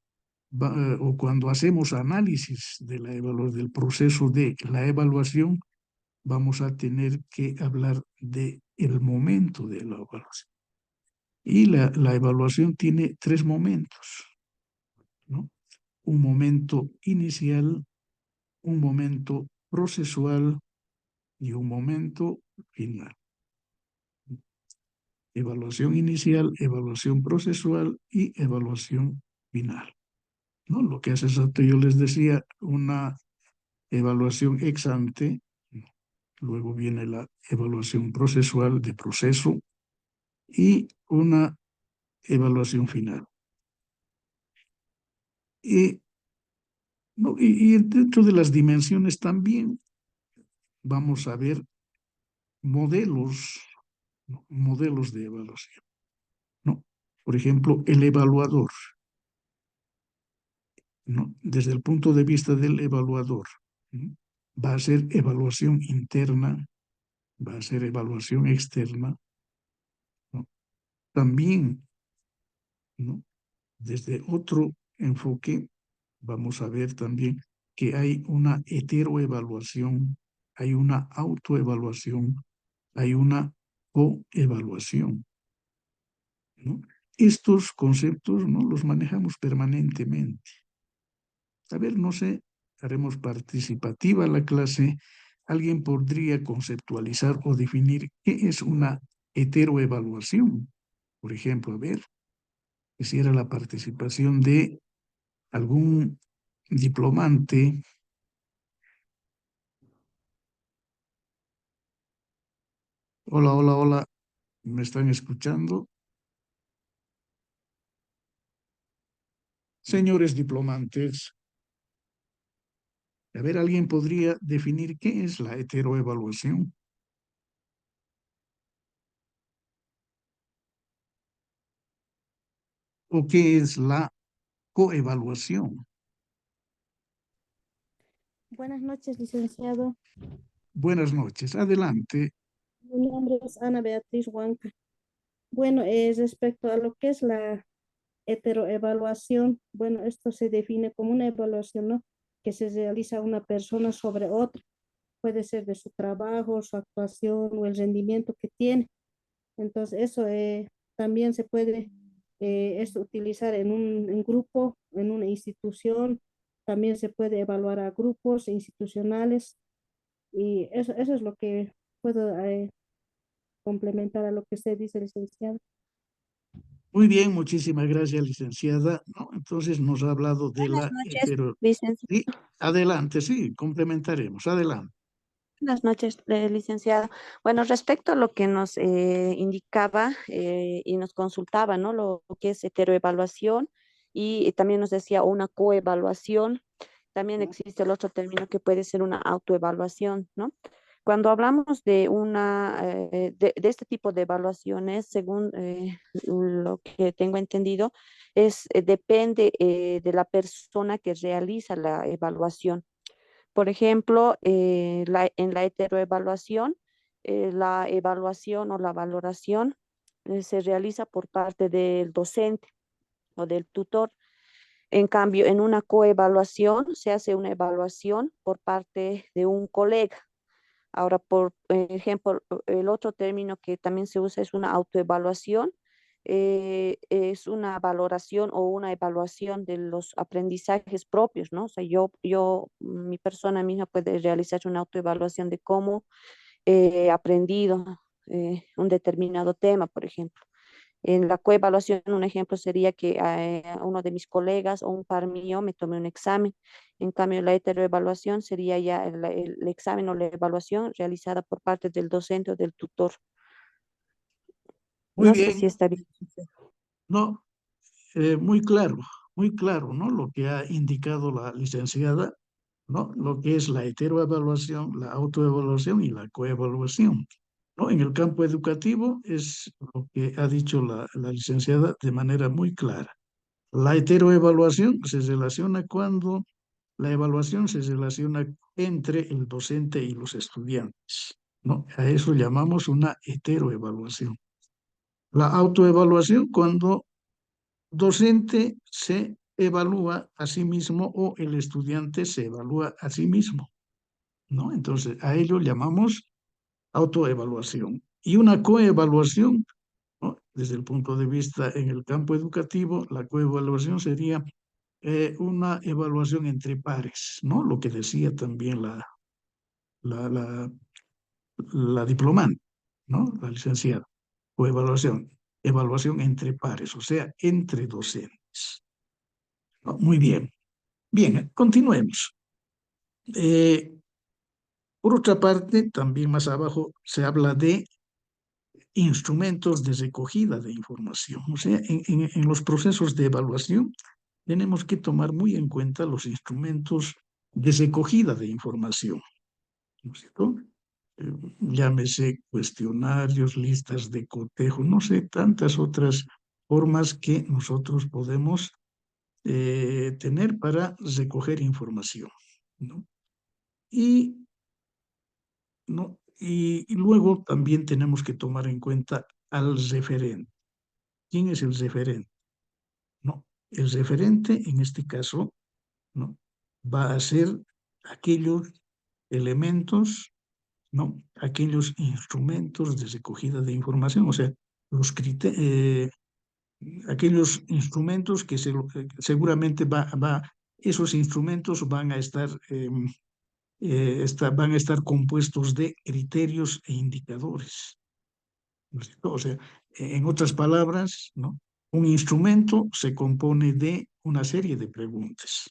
O cuando hacemos análisis de del proceso de la evaluación, vamos a tener que hablar de el momento de la evaluación. Y la evaluación tiene tres momentos, ¿no? Un momento inicial, un momento procesual y un momento final. Evaluación inicial, evaluación procesual y evaluación final, ¿no? Lo que hace rato yo les decía, una evaluación ex ante, luego viene la evaluación procesual de proceso y una evaluación final. Y dentro de las dimensiones también vamos a ver modelos, ¿no? Modelos de evaluación, ¿no? Por ejemplo, el evaluador, ¿no? Desde el punto de vista del evaluador, ¿no? Va a ser evaluación interna, va a ser evaluación externa, ¿no? También, ¿no? Desde otro enfoque, vamos a ver también que hay una heteroevaluación, hay una autoevaluación, hay una coevaluación, ¿no? Estos conceptos, ¿no?, los manejamos permanentemente. A ver, no sé, haremos participativa la clase. ¿Alguien podría conceptualizar o definir qué es una heteroevaluación? Por ejemplo, a ver, quisiera la participación de algún diplomante. Hola, hola, hola, ¿me están escuchando? Señores diplomantes, a ver, ¿alguien podría definir qué es la heteroevaluación? ¿O qué es la coevaluación? Buenas noches, licenciado. Buenas noches, adelante. Mi nombre es Ana Beatriz Huanca. Bueno, respecto a lo que es la heteroevaluación, bueno, esto se define como una evaluación, ¿no?, que se realiza una persona sobre otra. Puede ser de su trabajo, su actuación o el rendimiento que tiene. Entonces, eso también se puede esto utilizar en grupo, en una institución. También se puede evaluar a grupos institucionales. Y eso es lo que puedo complementar a lo que usted dice, licenciado. Muy bien, muchísimas gracias, licenciada. ¿No? Entonces nos ha hablado de Buenas la noches, hetero... licenciado. Sí, adelante, sí, complementaremos. Adelante. Buenas noches, licenciado. Bueno, respecto a lo que nos indicaba y nos consultaba, ¿no? Lo que es heteroevaluación y también nos decía una coevaluación. También existe el otro término que puede ser una autoevaluación, ¿no? Cuando hablamos de de este tipo de evaluaciones, según lo que tengo entendido, depende de la persona que realiza la evaluación. Por ejemplo, en la heteroevaluación, la evaluación o la valoración se realiza por parte del docente o del tutor. En cambio, en una coevaluación se hace una evaluación por parte de un colega. Ahora, por ejemplo, el otro término que también se usa es una autoevaluación. Es una valoración o una evaluación de los aprendizajes propios, ¿no? O sea, mi persona misma puede realizar una autoevaluación de cómo he aprendido un determinado tema, por ejemplo. En la coevaluación, un ejemplo sería que uno de mis colegas o un par mío me tome un examen. En cambio, la heteroevaluación sería ya el examen o la evaluación realizada por parte del docente o del tutor. Muy No sé si bien, está bien. no, muy claro, ¿no? Lo que ha indicado la licenciada, ¿no? Lo que es la heteroevaluación, la autoevaluación y la coevaluación, ¿no? En el campo educativo es lo que ha dicho la licenciada de manera muy clara. La heteroevaluación se relaciona cuando la evaluación se relaciona entre el docente y los estudiantes, ¿no? A eso llamamos una heteroevaluación. La autoevaluación cuando docente se evalúa a sí mismo o el estudiante se evalúa a sí mismo, ¿no? Entonces, a ello llamamos autoevaluación. Y una coevaluación, ¿no? Desde el punto de vista en el campo educativo, la coevaluación sería una evaluación entre pares, ¿no? Lo que decía también la, la, la diplomante, ¿no? La licenciada. Coevaluación, evaluación entre pares, o sea, entre docentes. ¿No? Muy bien. Bien, continuemos. Eh, Por otra parte, también más abajo se habla de instrumentos de recogida de información. O sea, en los procesos de evaluación tenemos que tomar muy en cuenta los instrumentos de recogida de información, ¿no es cierto? Llámese cuestionarios, listas de cotejo, no sé, tantas otras formas que nosotros podemos tener para recoger información, ¿no? Y, ¿no? Y luego también tenemos que tomar en cuenta al referente. ¿Quién es el referente? No, el referente en este caso, ¿no? Va a ser aquellos elementos, ¿no? Aquellos instrumentos de recogida de información, o sea, aquellos instrumentos que seguramente esos instrumentos van a estar, van a estar compuestos de criterios e indicadores, ¿no es cierto? O sea, en otras palabras, ¿no? Un instrumento se compone de una serie de preguntas.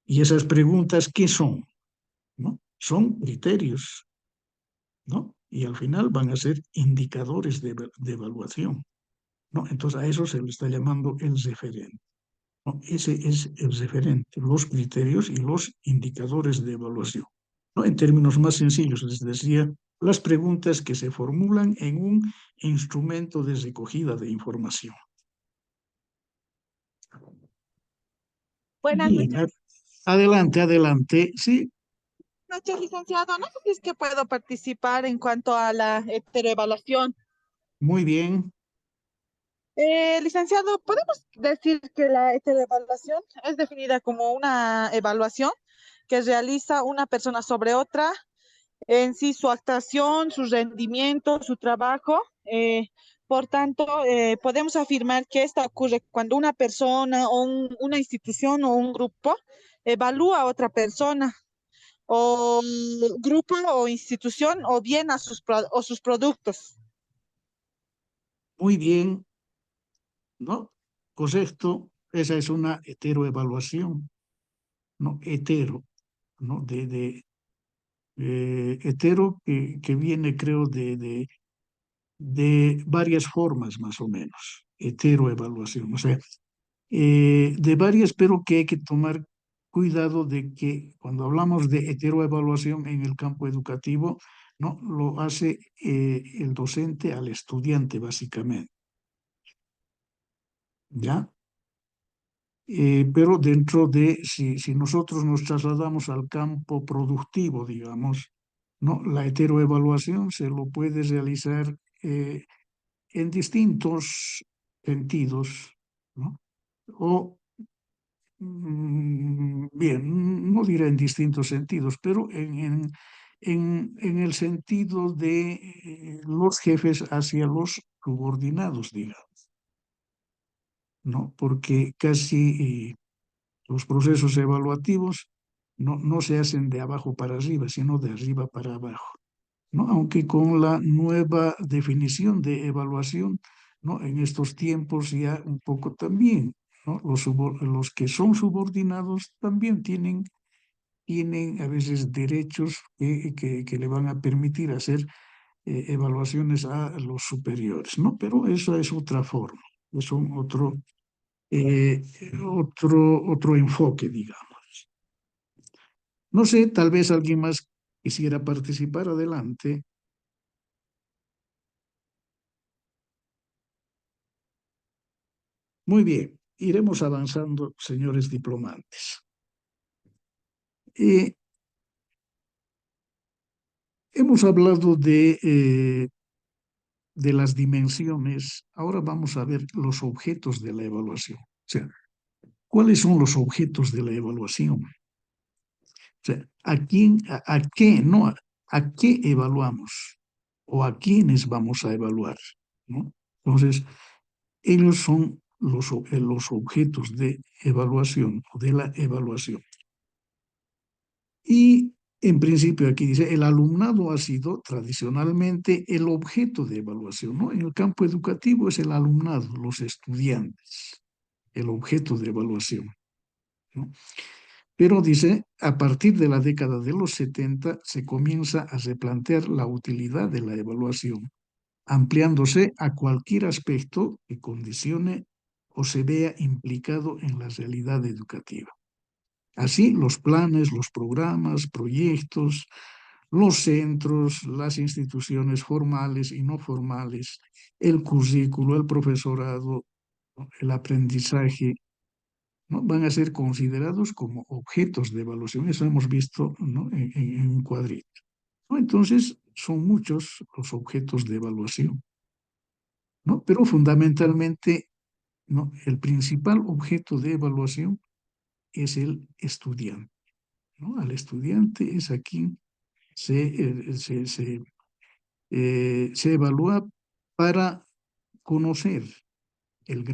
Y esas preguntas, ¿qué son? ¿No? Son criterios, ¿no? Y al final van a ser indicadores de evaluación, ¿no? Entonces a eso se le está llamando el referente, ¿no? Ese es el referente, los criterios y los indicadores de evaluación, ¿no? En términos más sencillos, les decía, las preguntas que se formulan en un instrumento de recogida de información. Buenas Bien, noches, adelante, adelante. Sí, licenciado. No sé si es que puedo participar en cuanto a la heteroevaluación. muy bien. Licenciado, ¿podemos decir que la heteroevaluación es definida como una evaluación que realiza una persona sobre otra, en sí su actuación, su rendimiento, su trabajo? Por tanto, podemos afirmar que esta ocurre cuando una persona o una institución o un grupo evalúa a otra persona o grupo o institución o bien a o sus productos. Muy bien, ¿no? Correcto, esa es una heteroevaluación, ¿no? Hetero, ¿no? Hetero que viene, creo, de varias formas más o menos, heteroevaluación, o sea, de varias, pero que hay que tomar cuidado de que cuando hablamos de heteroevaluación en el campo educativo, no lo hace el docente al estudiante, básicamente, ¿ya? Pero dentro de, si nosotros nos trasladamos al campo productivo, digamos, ¿no? La heteroevaluación se lo puede realizar en distintos sentidos, ¿no? O, bien, no diré en distintos sentidos, pero en el sentido de los jefes hacia los subordinados, digamos, ¿no? Porque casi los procesos evaluativos no se hacen de abajo para arriba, sino de arriba para abajo, ¿no? Aunque con la nueva definición de evaluación, ¿no? En estos tiempos ya un poco también, ¿no? Los que son subordinados también tienen a veces derechos que le van a permitir hacer evaluaciones a los superiores, ¿no? Pero eso es otra forma, es eh, otro enfoque, digamos. No sé, tal vez alguien más quisiera participar. Adelante. Muy bien, iremos avanzando, señores diplomantes. Eh, Hemos hablado de las dimensiones, ahora vamos a ver los objetos de la evaluación. O sea, ¿cuáles son los objetos de la evaluación? O sea, a qué, no, a qué evaluamos o a quiénes vamos a evaluar, ¿no? Entonces, ellos son los objetos de evaluación o de la evaluación. Y en principio aquí dice, el alumnado ha sido tradicionalmente el objeto de evaluación, ¿no? En el campo educativo es el alumnado, los estudiantes, el objeto de evaluación, ¿no? Pero dice, a partir de la década de los 70 se comienza a replantear la utilidad de la evaluación, ampliándose a cualquier aspecto que condicione o se vea implicado en la realidad educativa. Así, los planes, los programas, proyectos, los centros, las instituciones formales y no formales, el currículo, el profesorado, ¿no? El aprendizaje, ¿no? Van a ser considerados como objetos de evaluación. Eso hemos visto, ¿no? En un cuadrito, ¿no? Entonces, son muchos los objetos de evaluación, ¿no? Pero fundamentalmente, ¿no? El principal objeto de evaluación es el estudiante, ¿no? Al estudiante es a quien se evalúa para conocer el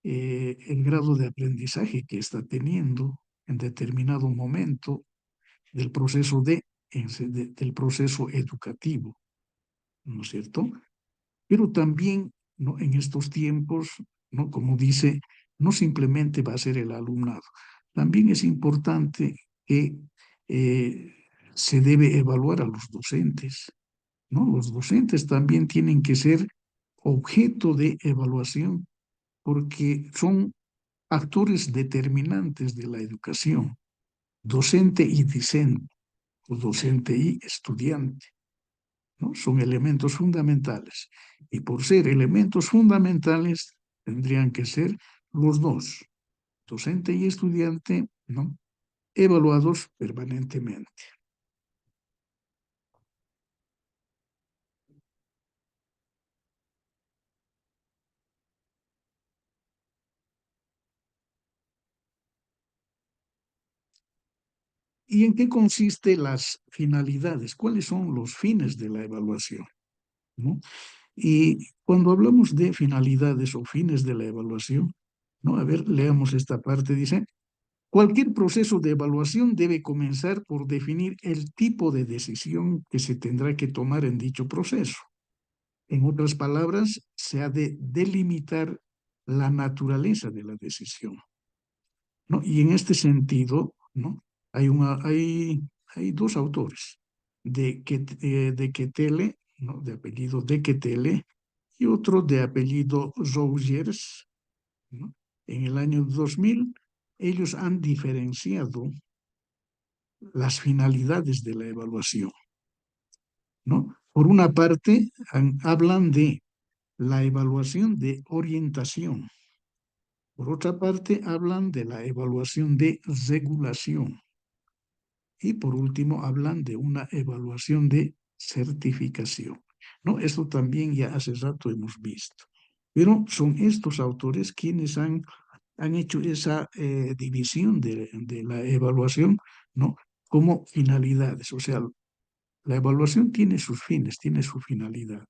el grado de aprendizaje que está teniendo en determinado momento del proceso del proceso educativo, ¿no es cierto? Pero también, ¿no? En estos tiempos, ¿no? Como dice, no simplemente va a ser el alumnado, también es importante que eh, se debe evaluar a los docentes, ¿no? Los docentes también tienen que ser objeto de evaluación porque son actores determinantes de la educación, docente y discente, o docente y estudiante, ¿no? Son elementos fundamentales. Y por ser elementos fundamentales, tendrían que ser los dos, docente y estudiante, ¿no? Evaluados permanentemente. ¿Y en qué consiste las finalidades? ¿Cuáles son los fines de la evaluación? ¿No? Y cuando hablamos de finalidades o fines de la evaluación, ¿no? A ver, leamos esta parte, dice, cualquier proceso de evaluación debe comenzar por definir el tipo de decisión que se tendrá que tomar en dicho proceso. En otras palabras, se ha de delimitar la naturaleza de la decisión, ¿no? Y en este sentido, ¿no? Hay dos autores, de Quetele, ¿no? De apellido de Quetele, y otro de apellido Rogers, ¿no? En el año 2000, ellos han diferenciado las finalidades de la evaluación, ¿no? Por una parte, hablan de la evaluación de orientación. Por otra parte, hablan de la evaluación de regulación. Y por último, hablan de una evaluación de certificación, ¿no? Esto también ya hace rato hemos visto. Pero son estos autores quienes han hecho esa división de la evaluación, ¿no? Como finalidades. O sea, la evaluación tiene sus fines, tiene su finalidad.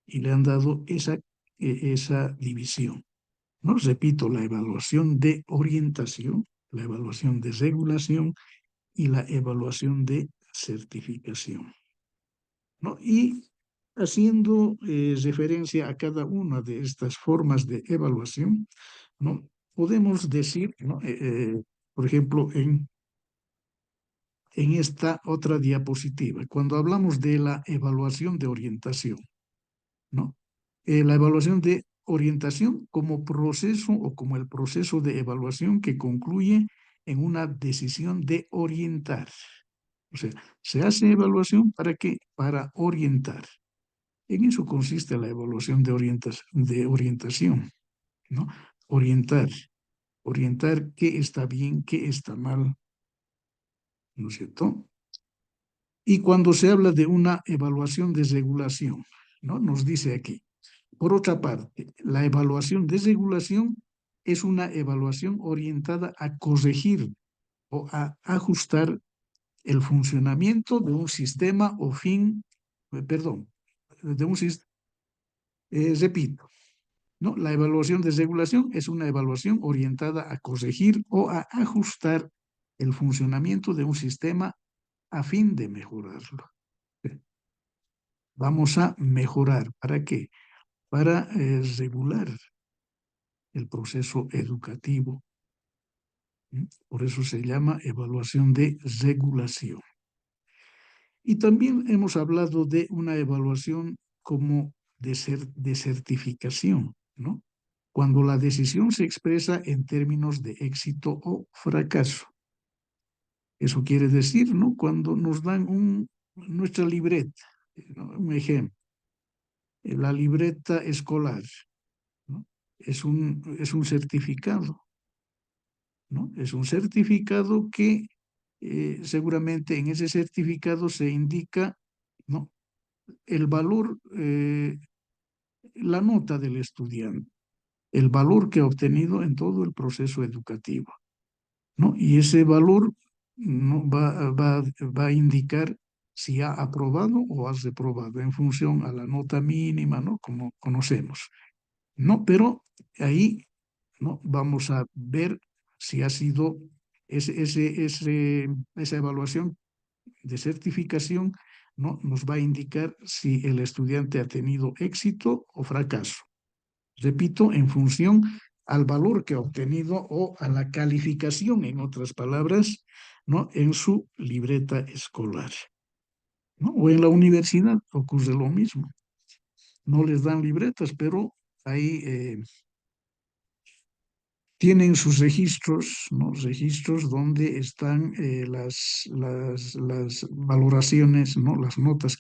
Y le han dado esa división, ¿no? Repito, la evaluación de orientación, la evaluación de regulación y la evaluación de certificación, ¿no? Y haciendo referencia a cada una de estas formas de evaluación, ¿no? Podemos decir, ¿no? Por ejemplo, en esta otra diapositiva, cuando hablamos de la evaluación de orientación, ¿no? La evaluación de orientación como proceso o como el proceso de evaluación que concluye en una decisión de orientar. O sea, se hace evaluación ¿para qué? Para orientar. En eso consiste la evaluación de orientación, ¿no? Orientar, orientar qué está bien, qué está mal, ¿no es cierto? Y cuando se habla de una evaluación de regulación, ¿no? Nos dice aquí, por otra parte, la evaluación de regulación es una evaluación orientada a corregir o a ajustar el funcionamiento de un sistema o fin, perdón, de un sistema, repito, ¿no? La evaluación de regulación es una evaluación orientada a corregir o a ajustar el funcionamiento de un sistema a fin de mejorarlo. Vamos a mejorar. ¿Para qué? Para regular el proceso educativo, Por eso se llama evaluación de regulación. Y también hemos hablado de una evaluación como de certificación, ¿no? Cuando la decisión se expresa en términos de éxito o fracaso. Eso quiere decir, ¿no? Cuando nos dan nuestra libreta, ¿no? Un ejemplo, la libreta escolar, ¿no? Es un certificado, ¿no? Es un certificado que seguramente en ese certificado se indica, ¿no? El valor, la nota del estudiante, el valor que ha obtenido en todo el proceso educativo, ¿no? Y ese valor, ¿no? va a indicar si ha aprobado o ha reprobado en función a la nota mínima, ¿no? Como conocemos, ¿no? Pero ahí, ¿no? Vamos a ver si ha sido esa evaluación de certificación, ¿no? Nos va a indicar si el estudiante ha tenido éxito o fracaso. Repito, en función al valor que ha obtenido o a la calificación, en otras palabras, ¿no? En su libreta escolar, ¿no? O en la universidad ocurre lo mismo. No les dan libretas, pero ahí tienen sus registros, ¿no? Registros donde están las valoraciones, ¿no? Las notas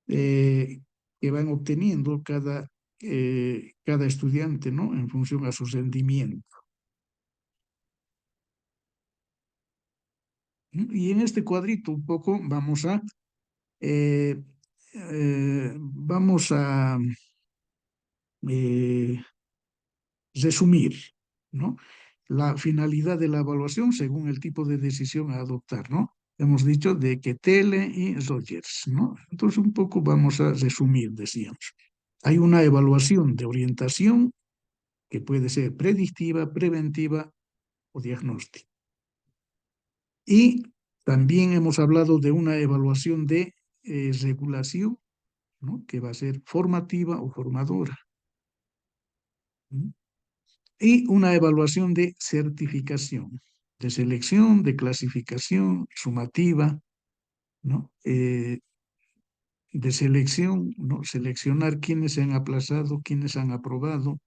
eh, que van obteniendo cada estudiante, ¿no? En función a su rendimiento. Y en este cuadrito un poco eh, vamos a eh, resumir, ¿no? La finalidad de la evaluación según el tipo de decisión a adoptar, ¿no? Hemos dicho de Ketele y Rogers, ¿no? Entonces un poco vamos a resumir, decíamos. Hay una evaluación de orientación que puede ser predictiva, preventiva o diagnóstica. Y también hemos hablado de una evaluación de regulación, ¿no? Que va a ser formativa o formadora. ¿Mm? Y una evaluación de certificación, de selección, de clasificación, sumativa, ¿no? De selección, ¿no? Seleccionar quiénes se han aplazado, quiénes han aprobado,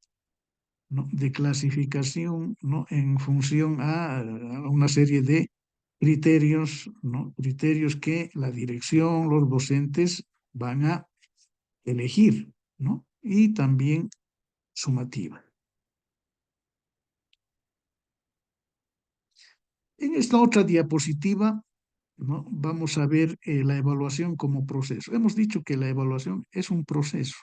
¿no? De clasificación, ¿no? En función a una serie de criterios, ¿no? Criterios que la dirección, los docentes van a elegir, ¿no? Y también sumativa. En esta otra diapositiva, ¿no? Vamos a ver la evaluación como proceso. Hemos dicho que la evaluación es un proceso,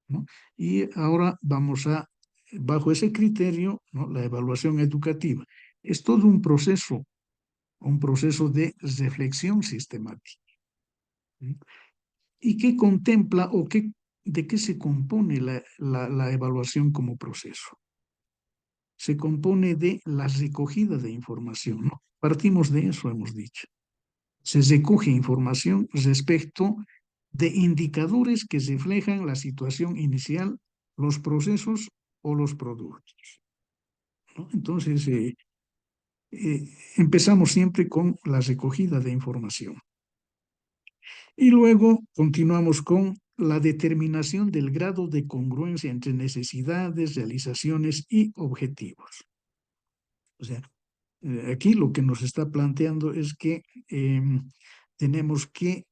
¿no? Y ahora vamos a, bajo ese criterio, ¿no? La evaluación educativa. Es todo un proceso de reflexión sistemática. ¿Sí? ¿Y qué contempla o de qué se compone la evaluación como proceso? Se compone de la recogida de información, ¿no? Partimos de eso, hemos dicho. Se recoge información respecto de indicadores que reflejan la situación inicial, los procesos o los productos, ¿no? Entonces, empezamos siempre con la recogida de información. Y luego continuamos con la determinación del grado de congruencia entre necesidades, realizaciones y objetivos. O sea, aquí lo que nos está planteando es que tenemos que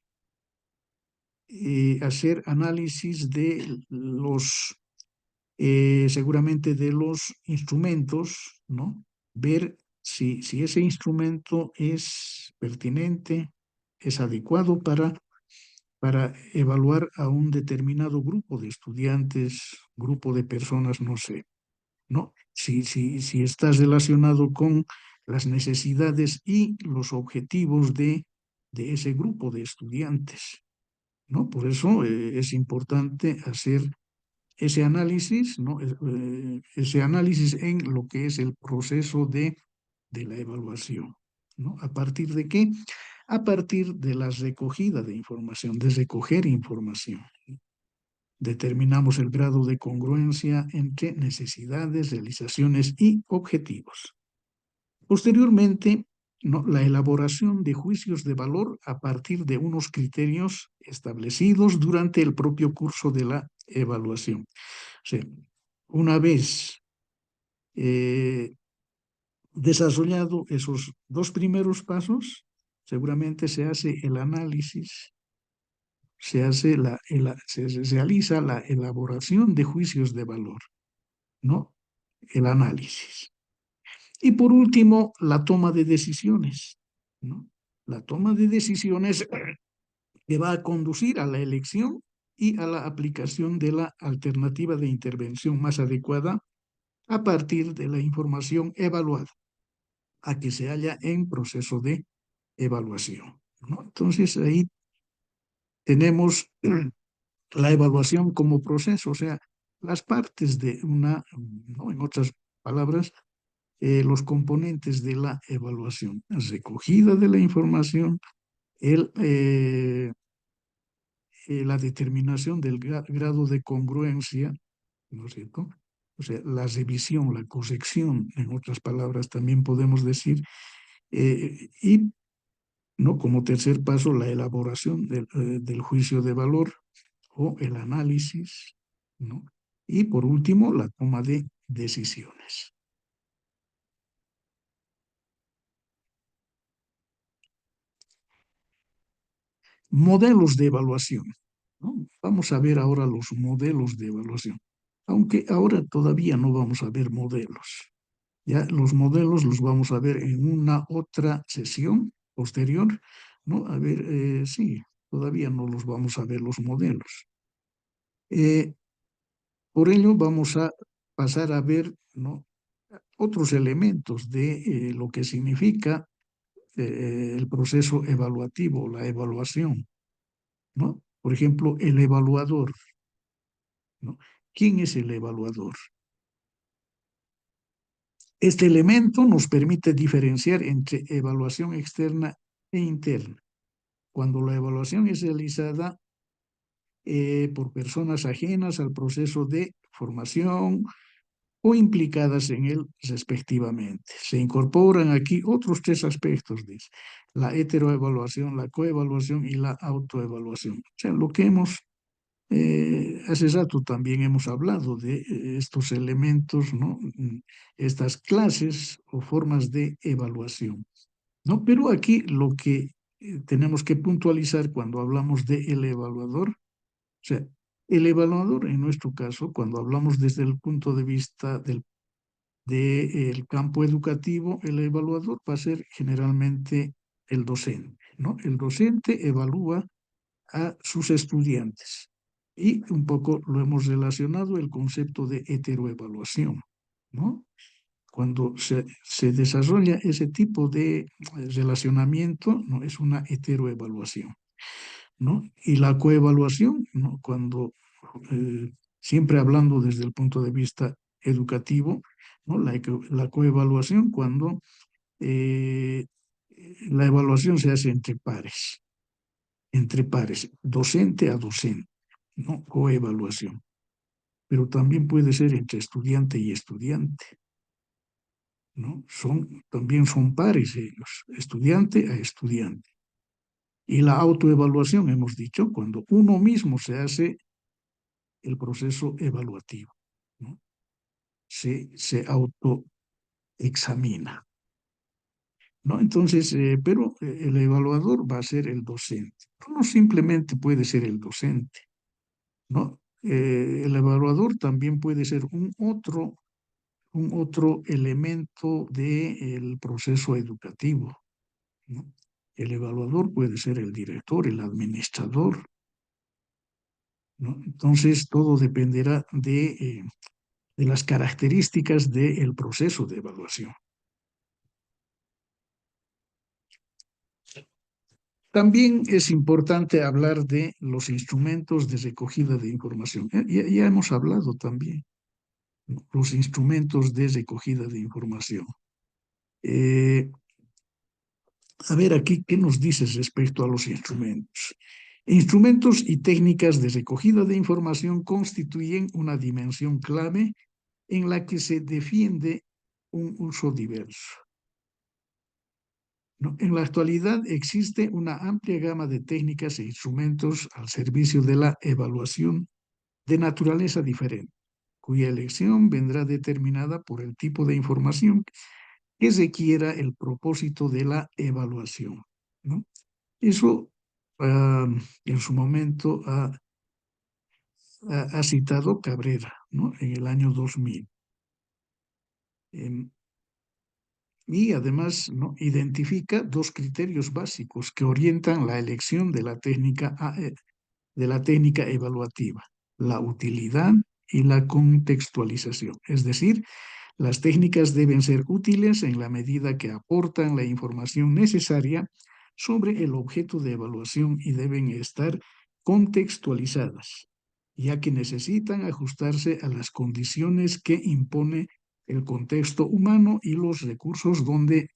hacer análisis de seguramente de los instrumentos, ¿no? Ver si ese instrumento es pertinente, es adecuado para evaluar a un determinado grupo de estudiantes, grupo de personas, no sé, ¿no? Si está relacionado con las necesidades y los objetivos de ese grupo de estudiantes, ¿no? Por eso es importante hacer ese análisis, ¿no? Ese análisis en lo que es el proceso de la evaluación, ¿no? ¿A partir de qué? A partir de la recogida de información, de recoger información. Determinamos el grado de congruencia entre necesidades, realizaciones y objetivos. Posteriormente, ¿no?, la elaboración de juicios de valor a partir de unos criterios establecidos durante el propio curso de la evaluación. O sea, una vez desarrollado esos dos primeros pasos, seguramente se hace el análisis, se realiza la elaboración de juicios de valor, ¿no? El análisis. Y por último, la toma de decisiones, ¿no? La toma de decisiones que va a conducir a la elección y a la aplicación de la alternativa de intervención más adecuada a partir de la información evaluada, a que se halla en proceso de evaluación, ¿no? Entonces ahí tenemos la evaluación como proceso, o sea, las partes de una, ¿no?, en otras palabras, los componentes de la evaluación: recogida de la información, el, la determinación del grado de congruencia, ¿no es cierto? O sea, la revisión, la corrección, en otras palabras, también podemos decir, y, ¿no?, como tercer paso, la elaboración del juicio de valor o el análisis, ¿no? Y por último, la toma de decisiones. Modelos de evaluación, ¿no? Vamos a ver ahora los modelos de evaluación, aunque ahora todavía no vamos a ver modelos. Ya los modelos los vamos a ver en una otra sesión posterior, ¿no? A ver, sí, todavía no los vamos a ver los modelos. Por ello vamos a pasar a ver, ¿no?, otros elementos de lo que significa el proceso evaluativo, la evaluación, ¿no? Por ejemplo, el evaluador, ¿no? ¿Quién es el evaluador? Este elemento nos permite diferenciar entre evaluación externa e interna. Cuando la evaluación es realizada por personas ajenas al proceso de formación o implicadas en él respectivamente. Se incorporan aquí otros tres aspectos: dice, la heteroevaluación, la coevaluación y la autoevaluación. O sea, lo que hemos, hace rato también hemos hablado de estos elementos, ¿no?, estas clases o formas de evaluación, ¿no? Pero aquí lo que tenemos que puntualizar cuando hablamos de el evaluador, o sea, el evaluador en nuestro caso, cuando hablamos desde el punto de vista del campo educativo, el evaluador va a ser generalmente el docente, ¿no? El docente evalúa a sus estudiantes y un poco lo hemos relacionado el concepto de heteroevaluación, ¿no? Cuando se desarrolla ese tipo de relacionamiento, ¿no?, es una heteroevaluación, ¿no? Y la coevaluación, ¿no?, cuando, siempre hablando desde el punto de vista educativo, ¿no?, la coevaluación cuando la evaluación se hace entre pares, docente a docente, ¿no?, coevaluación. Pero también puede ser entre estudiante y estudiante, ¿no? También son pares ellos, estudiante a estudiante. Y la autoevaluación, hemos dicho, cuando uno mismo se hace el proceso evaluativo, ¿no? Se autoexamina, ¿no? Entonces, pero el evaluador va a ser el docente. No simplemente puede ser el docente, ¿no? El evaluador también puede ser un otro elemento del proceso educativo, ¿no? El evaluador puede ser el director, el administrador, ¿no? Entonces, todo dependerá de las características del proceso de evaluación. También es importante hablar de los instrumentos de recogida de información. Ya hemos hablado también, ¿no?, los instrumentos de recogida de información. A ver aquí, ¿qué nos dices respecto a los instrumentos? Instrumentos y técnicas de recogida de información constituyen una dimensión clave en la que se defiende un uso diverso. ¿no? En la actualidad existe una amplia gama de técnicas e instrumentos al servicio de la evaluación de naturaleza diferente, cuya elección vendrá determinada por el tipo de información que requiera el propósito de la evaluación, ¿no? Eso en su momento ha citado Cabrera, ¿no? En el año 2000. Y además, ¿no?, identifica dos criterios básicos que orientan la elección de la técnica evaluativa: la utilidad y la contextualización. Es decir, las técnicas deben ser útiles en la medida que aportan la información necesaria sobre el objeto de evaluación y deben estar contextualizadas, ya que necesitan ajustarse a las condiciones que impone el contexto humano y los recursos donde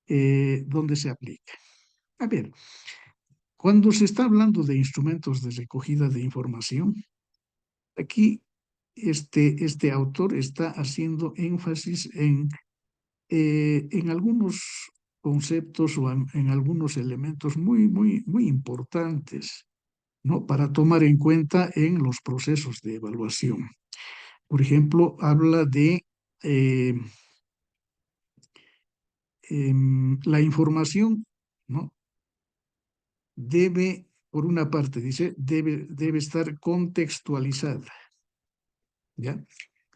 se aplica. A ver, cuando se está hablando de instrumentos de recogida de información, aquí este autor está haciendo énfasis en algunos conceptos o en algunos elementos muy importantes, ¿no?, para tomar en cuenta en los procesos de evaluación. Por ejemplo, habla de la información, ¿no? Debe, por una parte, dice, debe estar contextualizada, ¿ya?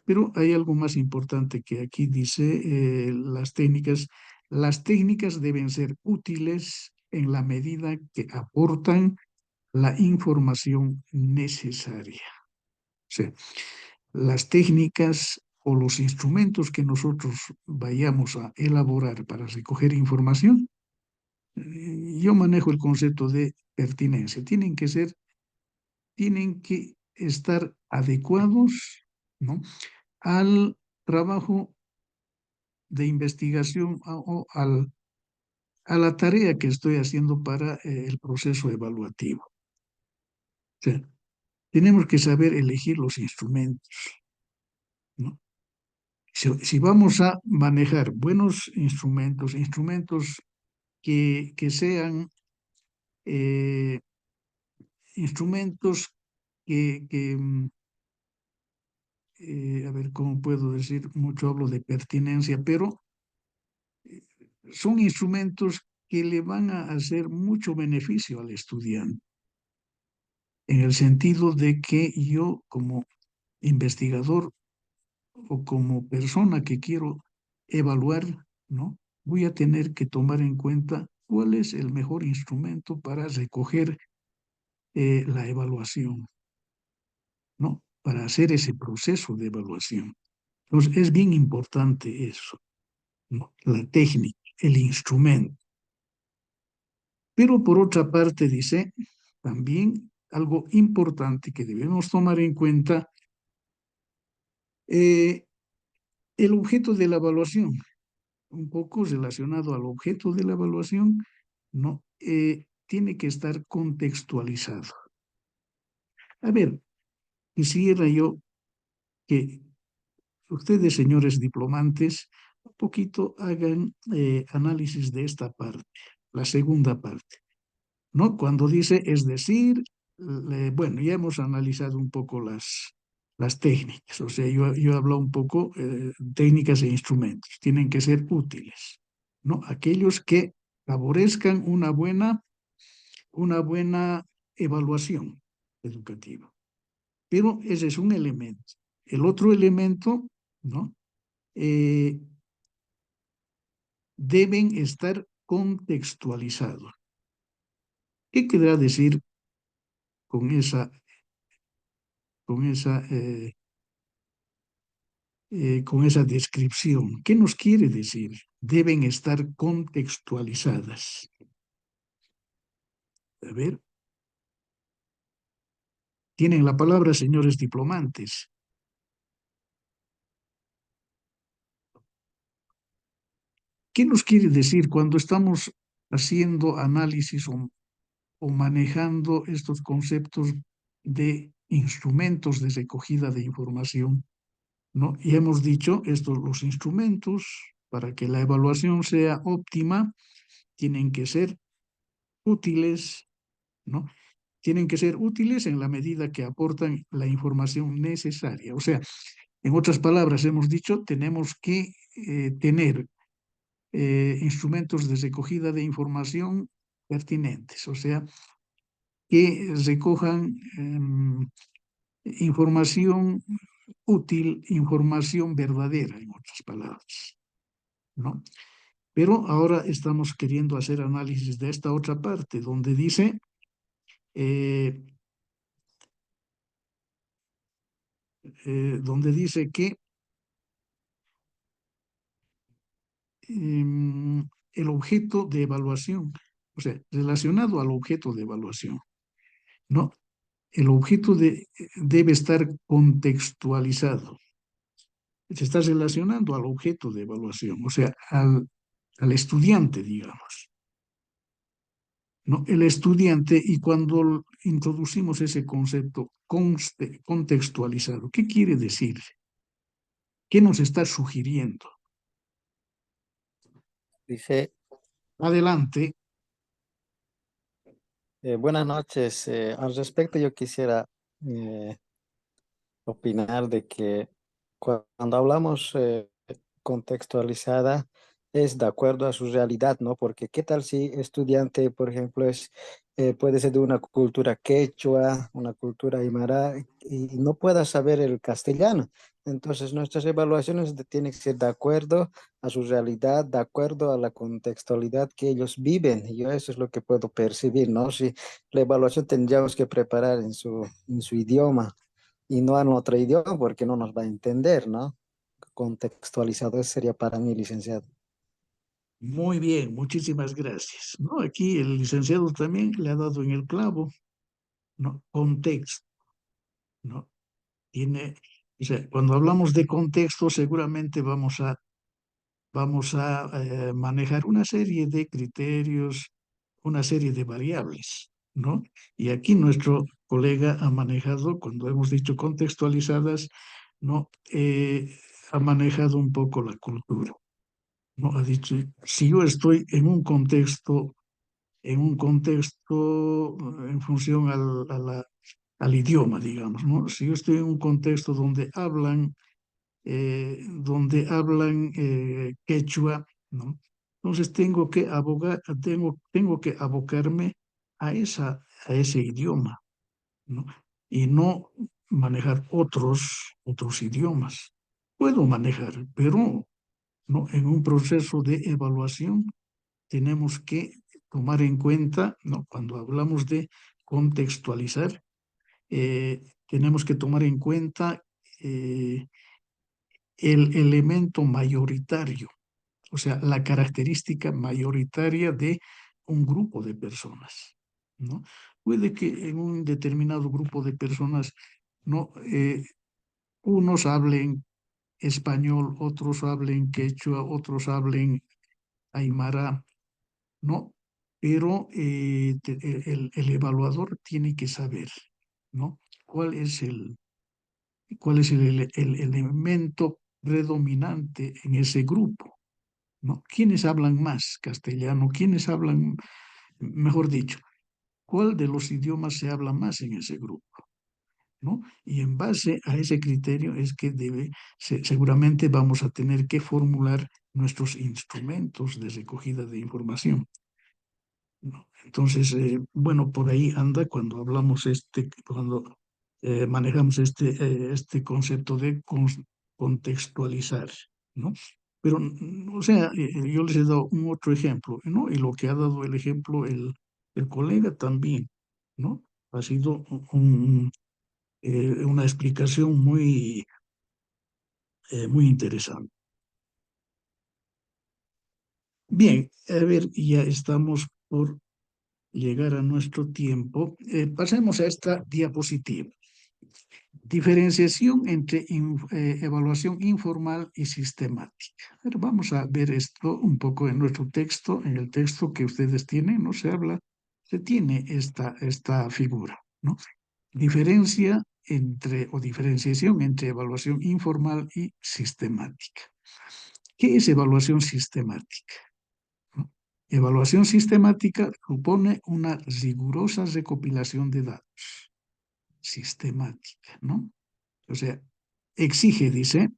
Pero hay algo más importante que aquí dice: las técnicas deben ser útiles en la medida que aportan la información necesaria. O sea, las técnicas o los instrumentos que nosotros vayamos a elaborar para recoger información, yo manejo el concepto de pertinencia. Tienen que estar adecuados, ¿no?, al trabajo de investigación a la tarea que estoy haciendo para el proceso evaluativo. O sea, tenemos que saber elegir los instrumentos, ¿no? Si vamos a manejar buenos instrumentos que sean instrumentos a ver, ¿cómo puedo decir? Mucho hablo de pertinencia, pero son instrumentos que le van a hacer mucho beneficio al estudiante, en el sentido de que yo, como investigador o como persona que quiero evaluar, ¿no?, voy a tener que tomar en cuenta cuál es el mejor instrumento para recoger la evaluación, ¿no?, para hacer ese proceso de evaluación. Entonces, es bien importante eso, ¿no?, la técnica, el instrumento. Pero por otra parte, dice, también algo importante que debemos tomar en cuenta, el objeto de la evaluación, un poco relacionado al objeto de la evaluación, ¿no? Tiene que estar contextualizado. A ver, quisiera yo que ustedes, señores diplomantes, un poquito hagan análisis de esta parte, la segunda parte, ¿no? Cuando dice, es decir, bueno, ya hemos analizado un poco las técnicas, o sea, yo hablo un poco técnicas e instrumentos, tienen que ser útiles, ¿no? Aquellos que favorezcan una buena evaluación educativa. Pero ese es un elemento. El otro elemento, ¿no?, deben estar contextualizados. ¿Qué querrá decir con esa descripción? ¿Qué nos quiere decir? Deben estar contextualizadas. A ver. Tienen la palabra, señores diplomantes. ¿Qué nos quiere decir cuando estamos haciendo análisis o manejando estos conceptos de instrumentos de recogida de información, ¿no? Y hemos dicho, los instrumentos, para que la evaluación sea óptima, tienen que ser útiles, ¿no? Tienen que ser útiles en la medida que aportan la información necesaria. O sea, en otras palabras, hemos dicho, tenemos que tener instrumentos de recogida de información pertinentes, o sea, que recojan información útil, información verdadera, en otras palabras, ¿no? Pero ahora estamos queriendo hacer análisis de esta otra parte, eh, donde dice que el objeto de evaluación, o sea, relacionado al objeto de evaluación, ¿no? El objeto debe estar contextualizado. Se está relacionando al objeto de evaluación, o sea, al estudiante, digamos, ¿no? El estudiante, y cuando introducimos ese concepto contextualizado, ¿qué quiere decir? ¿Qué nos está sugiriendo? Dice, Adelante. buenas noches. Al respecto, yo quisiera eh, opinar de que cuando hablamos contextualizada es de acuerdo a su realidad, ¿no? Porque qué tal si estudiante, por ejemplo, puede ser de una cultura quechua, una cultura aymara, y no pueda saber el castellano. Entonces, nuestras evaluaciones tienen que ser de acuerdo a su realidad, de acuerdo a la contextualidad que ellos viven. Y yo eso es lo que puedo percibir, ¿no? Si la evaluación tendríamos que preparar en su idioma y no en otro idioma porque no nos va a entender, ¿no? Contextualizado, eso sería para mí, licenciado. Muy bien, muchísimas gracias. ¿No? Aquí el licenciado también le ha dado en el clavo, ¿no? Contexto, ¿no? O sea, cuando hablamos de contexto, seguramente vamos a manejar una serie de criterios, una serie de variables, ¿no? Y aquí nuestro colega ha manejado, cuando hemos dicho contextualizadas, ¿no? Ha manejado un poco la cultura, ¿no? Ha dicho, si yo estoy en un contexto en función al idioma, digamos, ¿no? Si yo estoy en un contexto donde hablan quechua, ¿no? Entonces tengo que abocarme a ese idioma, ¿no? Y no manejar otros idiomas. Puedo manejar, pero no en un proceso de evaluación tenemos que tomar en cuenta, ¿no? Cuando hablamos de contextualizar, tenemos que tomar en cuenta eh, el elemento mayoritario, o sea, la característica mayoritaria de un grupo de personas, ¿no? Puede que en un determinado grupo de personas, ¿no? Unos hablen español, otros hablen quechua, otros hablen aymara, ¿no? Pero el evaluador tiene que saber, ¿no? ¿Cuál es el elemento predominante en ese grupo? ¿No? ¿Quiénes hablan más castellano? ¿Quiénes hablan, mejor dicho, cuál de los idiomas se habla más en ese grupo? ¿No? Y en base a ese criterio es que seguramente vamos a tener que formular nuestros instrumentos de recogida de información, ¿no? Entonces, bueno, por ahí anda cuando cuando manejamos este concepto de contextualizar, ¿no? Pero, o sea, yo les he dado un otro ejemplo, ¿no? Y lo que ha dado el ejemplo el colega también, ¿no? Ha sido una explicación muy interesante. Bien, a ver, ya estamos por llegar a nuestro tiempo. Pasemos a esta diapositiva. Diferenciación entre evaluación informal y sistemática. Pero vamos a ver esto un poco en nuestro texto, en el texto que ustedes tienen, no se tiene esta figura, ¿no? Diferenciación entre evaluación informal y sistemática. ¿Qué es evaluación sistemática? ¿No? Evaluación sistemática supone una rigurosa recopilación de datos. Sistemática, ¿no? O sea, exige, dice,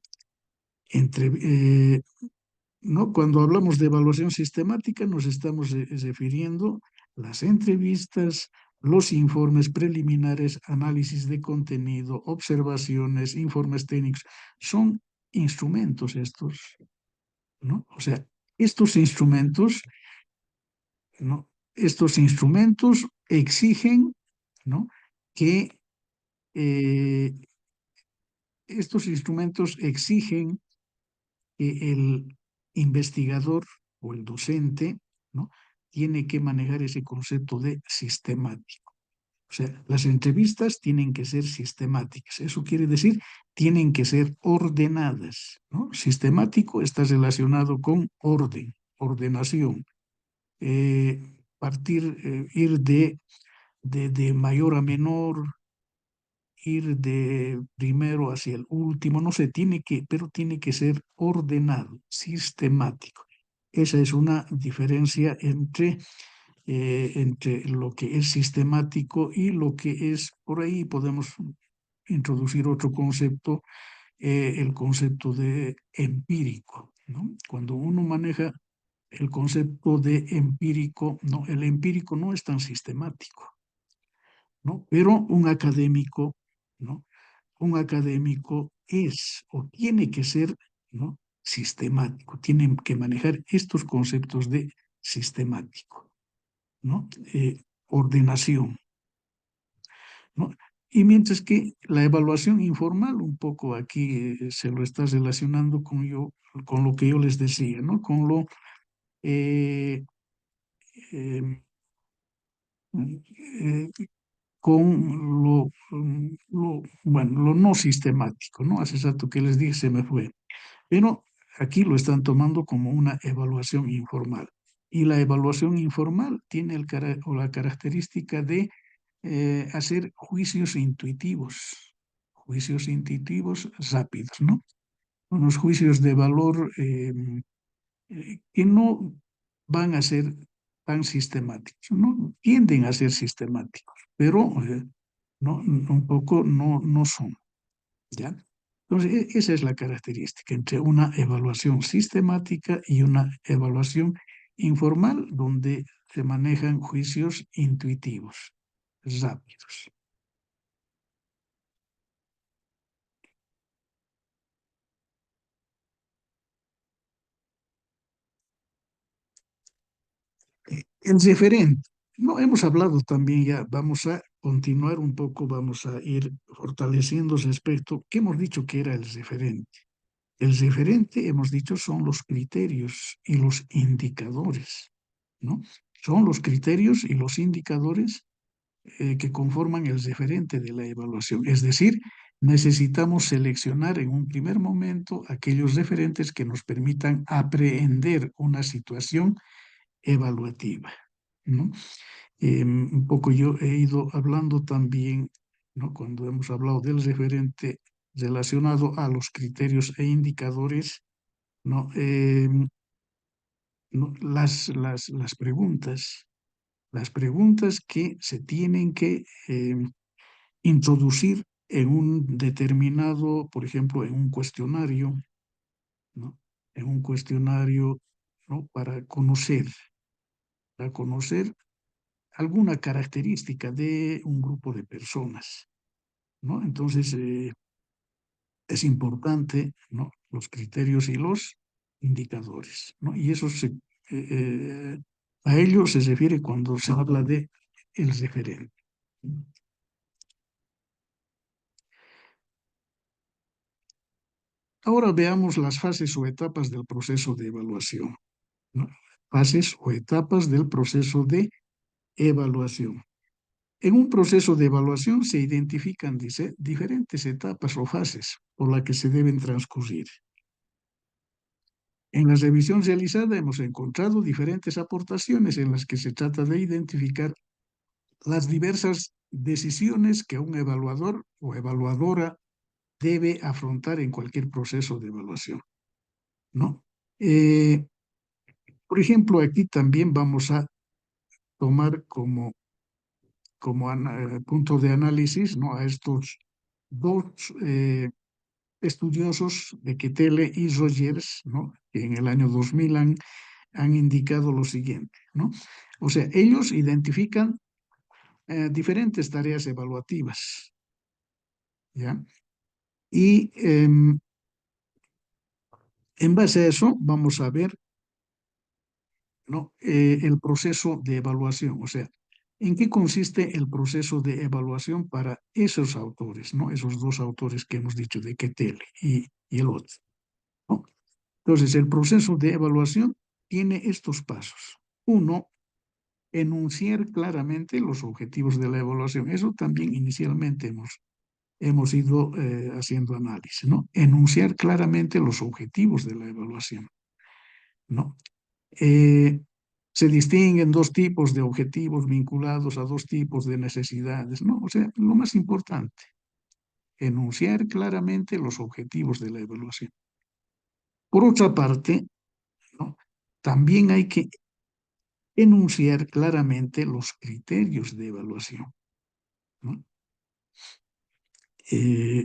¿no? Cuando hablamos de evaluación sistemática nos estamos refiriendo a las entrevistas, los informes preliminares, análisis de contenido, observaciones, informes técnicos. Son instrumentos estos, ¿no? O sea, estos instrumentos, ¿no? Estos instrumentos exigen, ¿no? que estos instrumentos exigen que el investigador o el docente, ¿no? tiene que manejar ese concepto de sistemático. O sea, las entrevistas tienen que ser sistemáticas. Eso quiere decir, tienen que ser ordenadas, ¿no? Sistemático está relacionado con orden, ordenación. Ir de mayor a menor, ir de primero hacia el último, no sé, pero tiene que ser ordenado, sistemático. Esa es una diferencia entre lo que es sistemático y lo que es, por ahí podemos introducir otro concepto, el concepto de empírico, ¿no? Cuando uno maneja el concepto de empírico, no, el empírico no es tan sistemático, ¿no? Pero un académico, ¿no? Un académico es o tiene que ser, ¿no? sistemático, tiene que manejar estos conceptos de sistemático, ¿no? Ordenación, ¿no? Y mientras que la evaluación informal, un poco aquí se lo está relacionando con lo que yo les decía, ¿no? Eh, em, eh, con bueno, lo no sistemático, ¿no? Hace rato que les dije, se me fue. Pero aquí lo están tomando como una evaluación informal. Y la evaluación informal tiene la característica de hacer juicios intuitivos rápidos, ¿no? Unos juicios de valor que no van a ser tan sistemáticos, ¿no? Tienden a ser sistemáticos, pero no, un poco no son, ¿ya? Entonces, esa es la característica entre una evaluación sistemática y una evaluación informal, donde se manejan juicios intuitivos, rápidos. El referente. No, hemos hablado también ya, vamos a continuar un poco, vamos a ir fortaleciendo respecto, ¿qué hemos dicho que era el referente? El referente, hemos dicho, son los criterios y los indicadores, ¿no? Son los criterios y los indicadores que conforman el referente de la evaluación. Es decir, necesitamos seleccionar en un primer momento aquellos referentes que nos permitan aprehender una situación evaluativa, ¿no? Un poco yo he ido hablando también, ¿no? Cuando hemos hablado del referente relacionado a los criterios e indicadores, ¿no? ¿No? Las preguntas que se tienen que introducir en un determinado, por ejemplo, en un cuestionario, ¿no? En un cuestionario, ¿no? Para conocer alguna característica de un grupo de personas, ¿no? Entonces, es importante, ¿no? Los criterios y los indicadores, ¿no? Y a ello se refiere cuando se habla de el referente. Ahora veamos las fases o etapas del proceso de evaluación, ¿no? Fases o etapas del proceso de evaluación. En un proceso de evaluación se identifican, dice, diferentes etapas o fases por las que se deben transcurrir. En la revisión realizada hemos encontrado diferentes aportaciones en las que se trata de identificar las diversas decisiones que un evaluador o evaluadora debe afrontar en cualquier proceso de evaluación, ¿no? Por ejemplo, aquí también vamos a tomar como punto de análisis, ¿no?, a estos dos estudiosos de Ketele y Rogers, ¿no?, que en el año 2000 han indicado lo siguiente, ¿no? O sea, ellos identifican diferentes tareas evaluativas, ¿ya? Y en base a eso vamos a ver, ¿no?, el proceso de evaluación, o sea, ¿en qué consiste el proceso de evaluación para esos autores, ¿no? Esos dos autores que hemos dicho, de Ketele y el otro, ¿no? Entonces, el proceso de evaluación tiene estos pasos. Uno, enunciar claramente los objetivos de la evaluación. Eso también inicialmente hemos ido haciendo análisis, ¿no? Enunciar claramente los objetivos de la evaluación, ¿no? Eh, Se distinguen dos tipos de objetivos vinculados a dos tipos de necesidades, ¿no? O sea, lo más importante, enunciar claramente los objetivos de la evaluación. Por otra parte, ¿no?, también hay que enunciar claramente los criterios de evaluación, ¿no? Eh,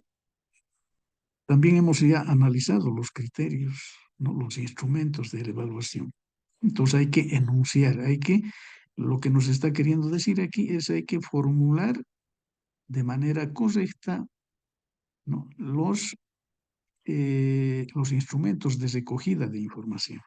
También hemos ya analizado los criterios, ¿no?, los instrumentos de la evaluación. Entonces hay que enunciar, lo que nos está queriendo decir aquí es hay que formular de manera correcta, ¿no?, los instrumentos de recogida de información.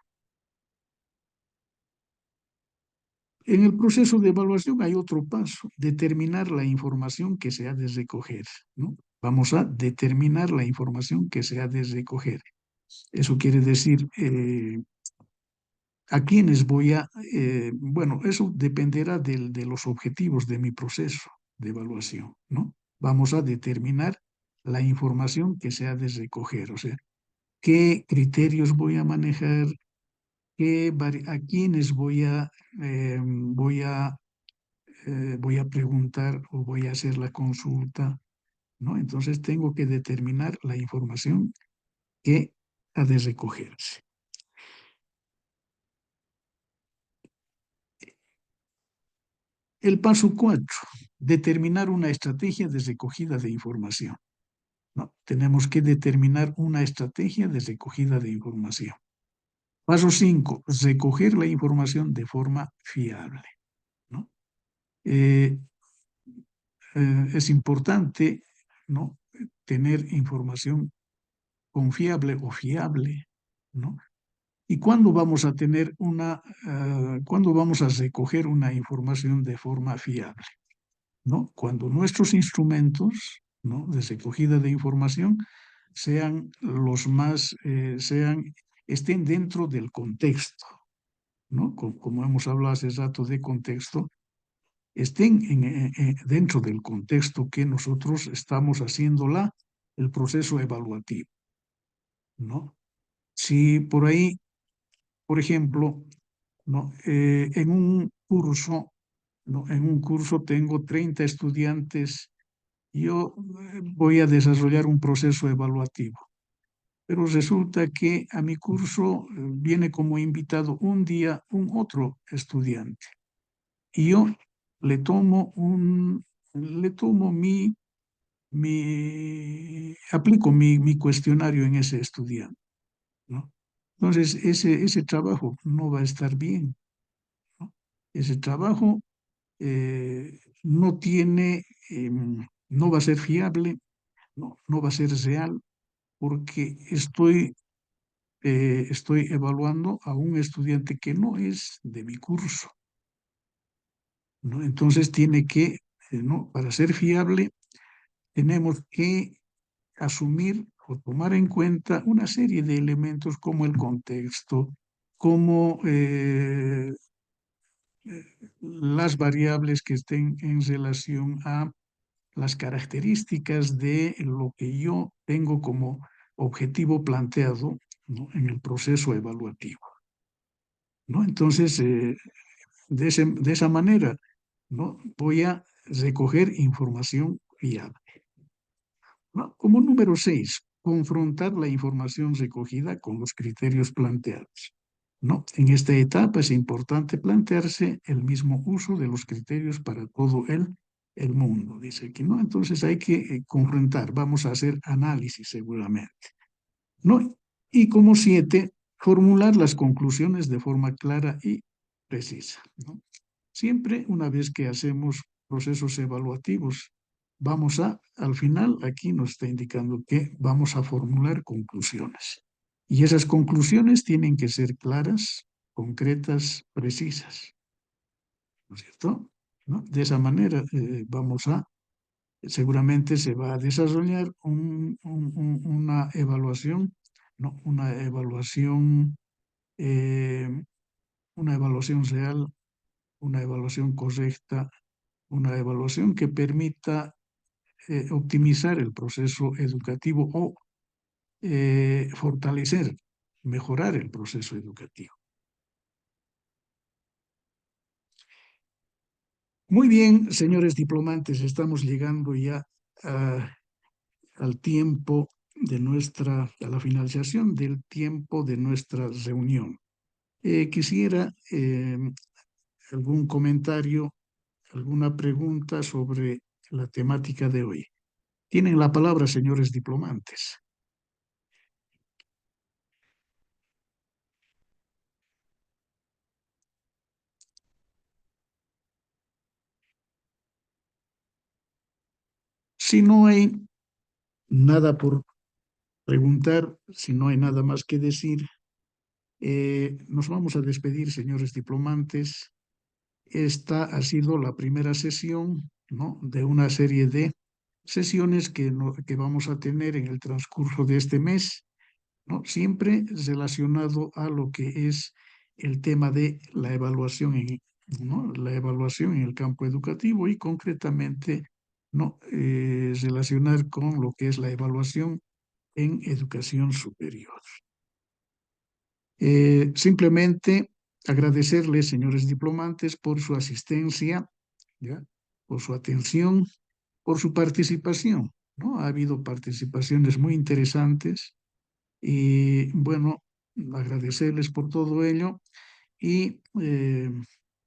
En el proceso de evaluación hay otro paso, determinar la información que se ha de recoger, ¿no? Vamos a determinar la información que se ha de recoger. Eso quiere decir, a quiénes voy a, bueno, eso dependerá de los objetivos de mi proceso de evaluación, ¿no? Vamos a determinar la información que se ha de recoger, o sea, qué criterios voy a manejar, a quiénes voy a preguntar o voy a hacer la consulta, ¿no? Entonces tengo que determinar la información que ha de recogerse. El paso 4, determinar una estrategia de recogida de información, ¿no? Tenemos que determinar una estrategia de recogida de información. Paso 5, recoger la información de forma fiable, ¿no? Es importante, ¿no?, tener información confiable o fiable, ¿no? ¿Y cuándo vamos a cuándo vamos a recoger una información de forma fiable, ¿no? Cuando nuestros instrumentos, ¿no?, de recogida de información sean los más, estén dentro del contexto, ¿no? Como hemos hablado hace rato de contexto, estén dentro del contexto que nosotros estamos haciendo el proceso evaluativo, ¿no? Si por ahí, por ejemplo, ¿no?, en un curso, ¿no?, en un curso tengo 30 estudiantes, yo voy a desarrollar un proceso evaluativo, pero resulta que a mi curso viene como invitado un día un otro estudiante y yo le tomo aplico mi cuestionario en ese estudiante, ¿no? Entonces, ese trabajo no va a estar bien, ¿no? Ese trabajo no tiene, no va a ser fiable, no va a ser real, porque estoy evaluando a un estudiante que no es de mi curso, ¿no? Entonces ¿no?, para ser fiable, tenemos que asumir o tomar en cuenta una serie de elementos como el contexto, como las variables que estén en relación a las características de lo que yo tengo como objetivo planteado, ¿no?, en el proceso evaluativo, ¿no? Entonces, de esa manera, ¿no?, voy a recoger información fiable, ¿no? Como número 6, confrontar la información recogida con los criterios planteados, ¿no? En esta etapa es importante plantearse el mismo uso de los criterios para todo el mundo, dice aquí, ¿no? Entonces hay que confrontar, vamos a hacer análisis seguramente, ¿no? Y como 7, formular las conclusiones de forma clara y precisa, ¿no? Siempre una vez que hacemos procesos evaluativos, al final, aquí nos está indicando que vamos a formular conclusiones. Y esas conclusiones tienen que ser claras, concretas, precisas, ¿no es cierto? ¿No? De esa manera seguramente se va a desarrollar una evaluación, ¿no? Eh, una evaluación real, una evaluación correcta, una evaluación que permita optimizar el proceso educativo o fortalecer, mejorar el proceso educativo. Muy bien, señores diplomantes, estamos llegando ya al tiempo a la finalización del tiempo de nuestra reunión. Quisiera algún comentario, alguna pregunta sobre la temática de hoy. Tienen la palabra, señores diplomantes. Si no hay nada por preguntar, si no hay nada más que decir, nos vamos a despedir, señores diplomantes. Esta ha sido la primera sesión, ¿no? De una serie de sesiones que vamos a tener en el transcurso de este mes, ¿no? Siempre relacionado a lo que es el tema de la evaluación ¿no? La evaluación en el campo educativo y concretamente, ¿no? Relacionar con lo que es la evaluación en educación superior. Simplemente agradecerles, señores diplomantes, por su asistencia, ¿ya? Por su atención, por su participación, ¿no? Ha habido participaciones muy interesantes y, bueno, agradecerles por todo ello y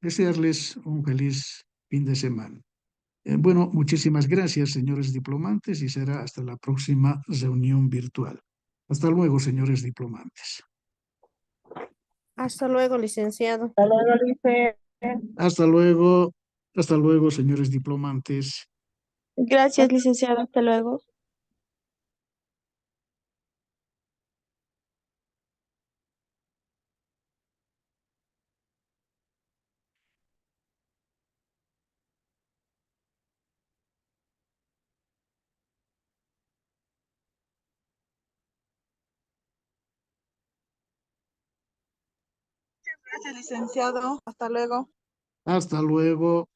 desearles un feliz fin de semana. Bueno, muchísimas gracias, señores diplomantes, y será hasta la próxima reunión virtual. Hasta luego, señores diplomantes. Hasta luego, licenciado. Hasta luego, señores diplomantes. Gracias, licenciado. Hasta luego. Gracias, licenciado. Hasta luego. Hasta luego.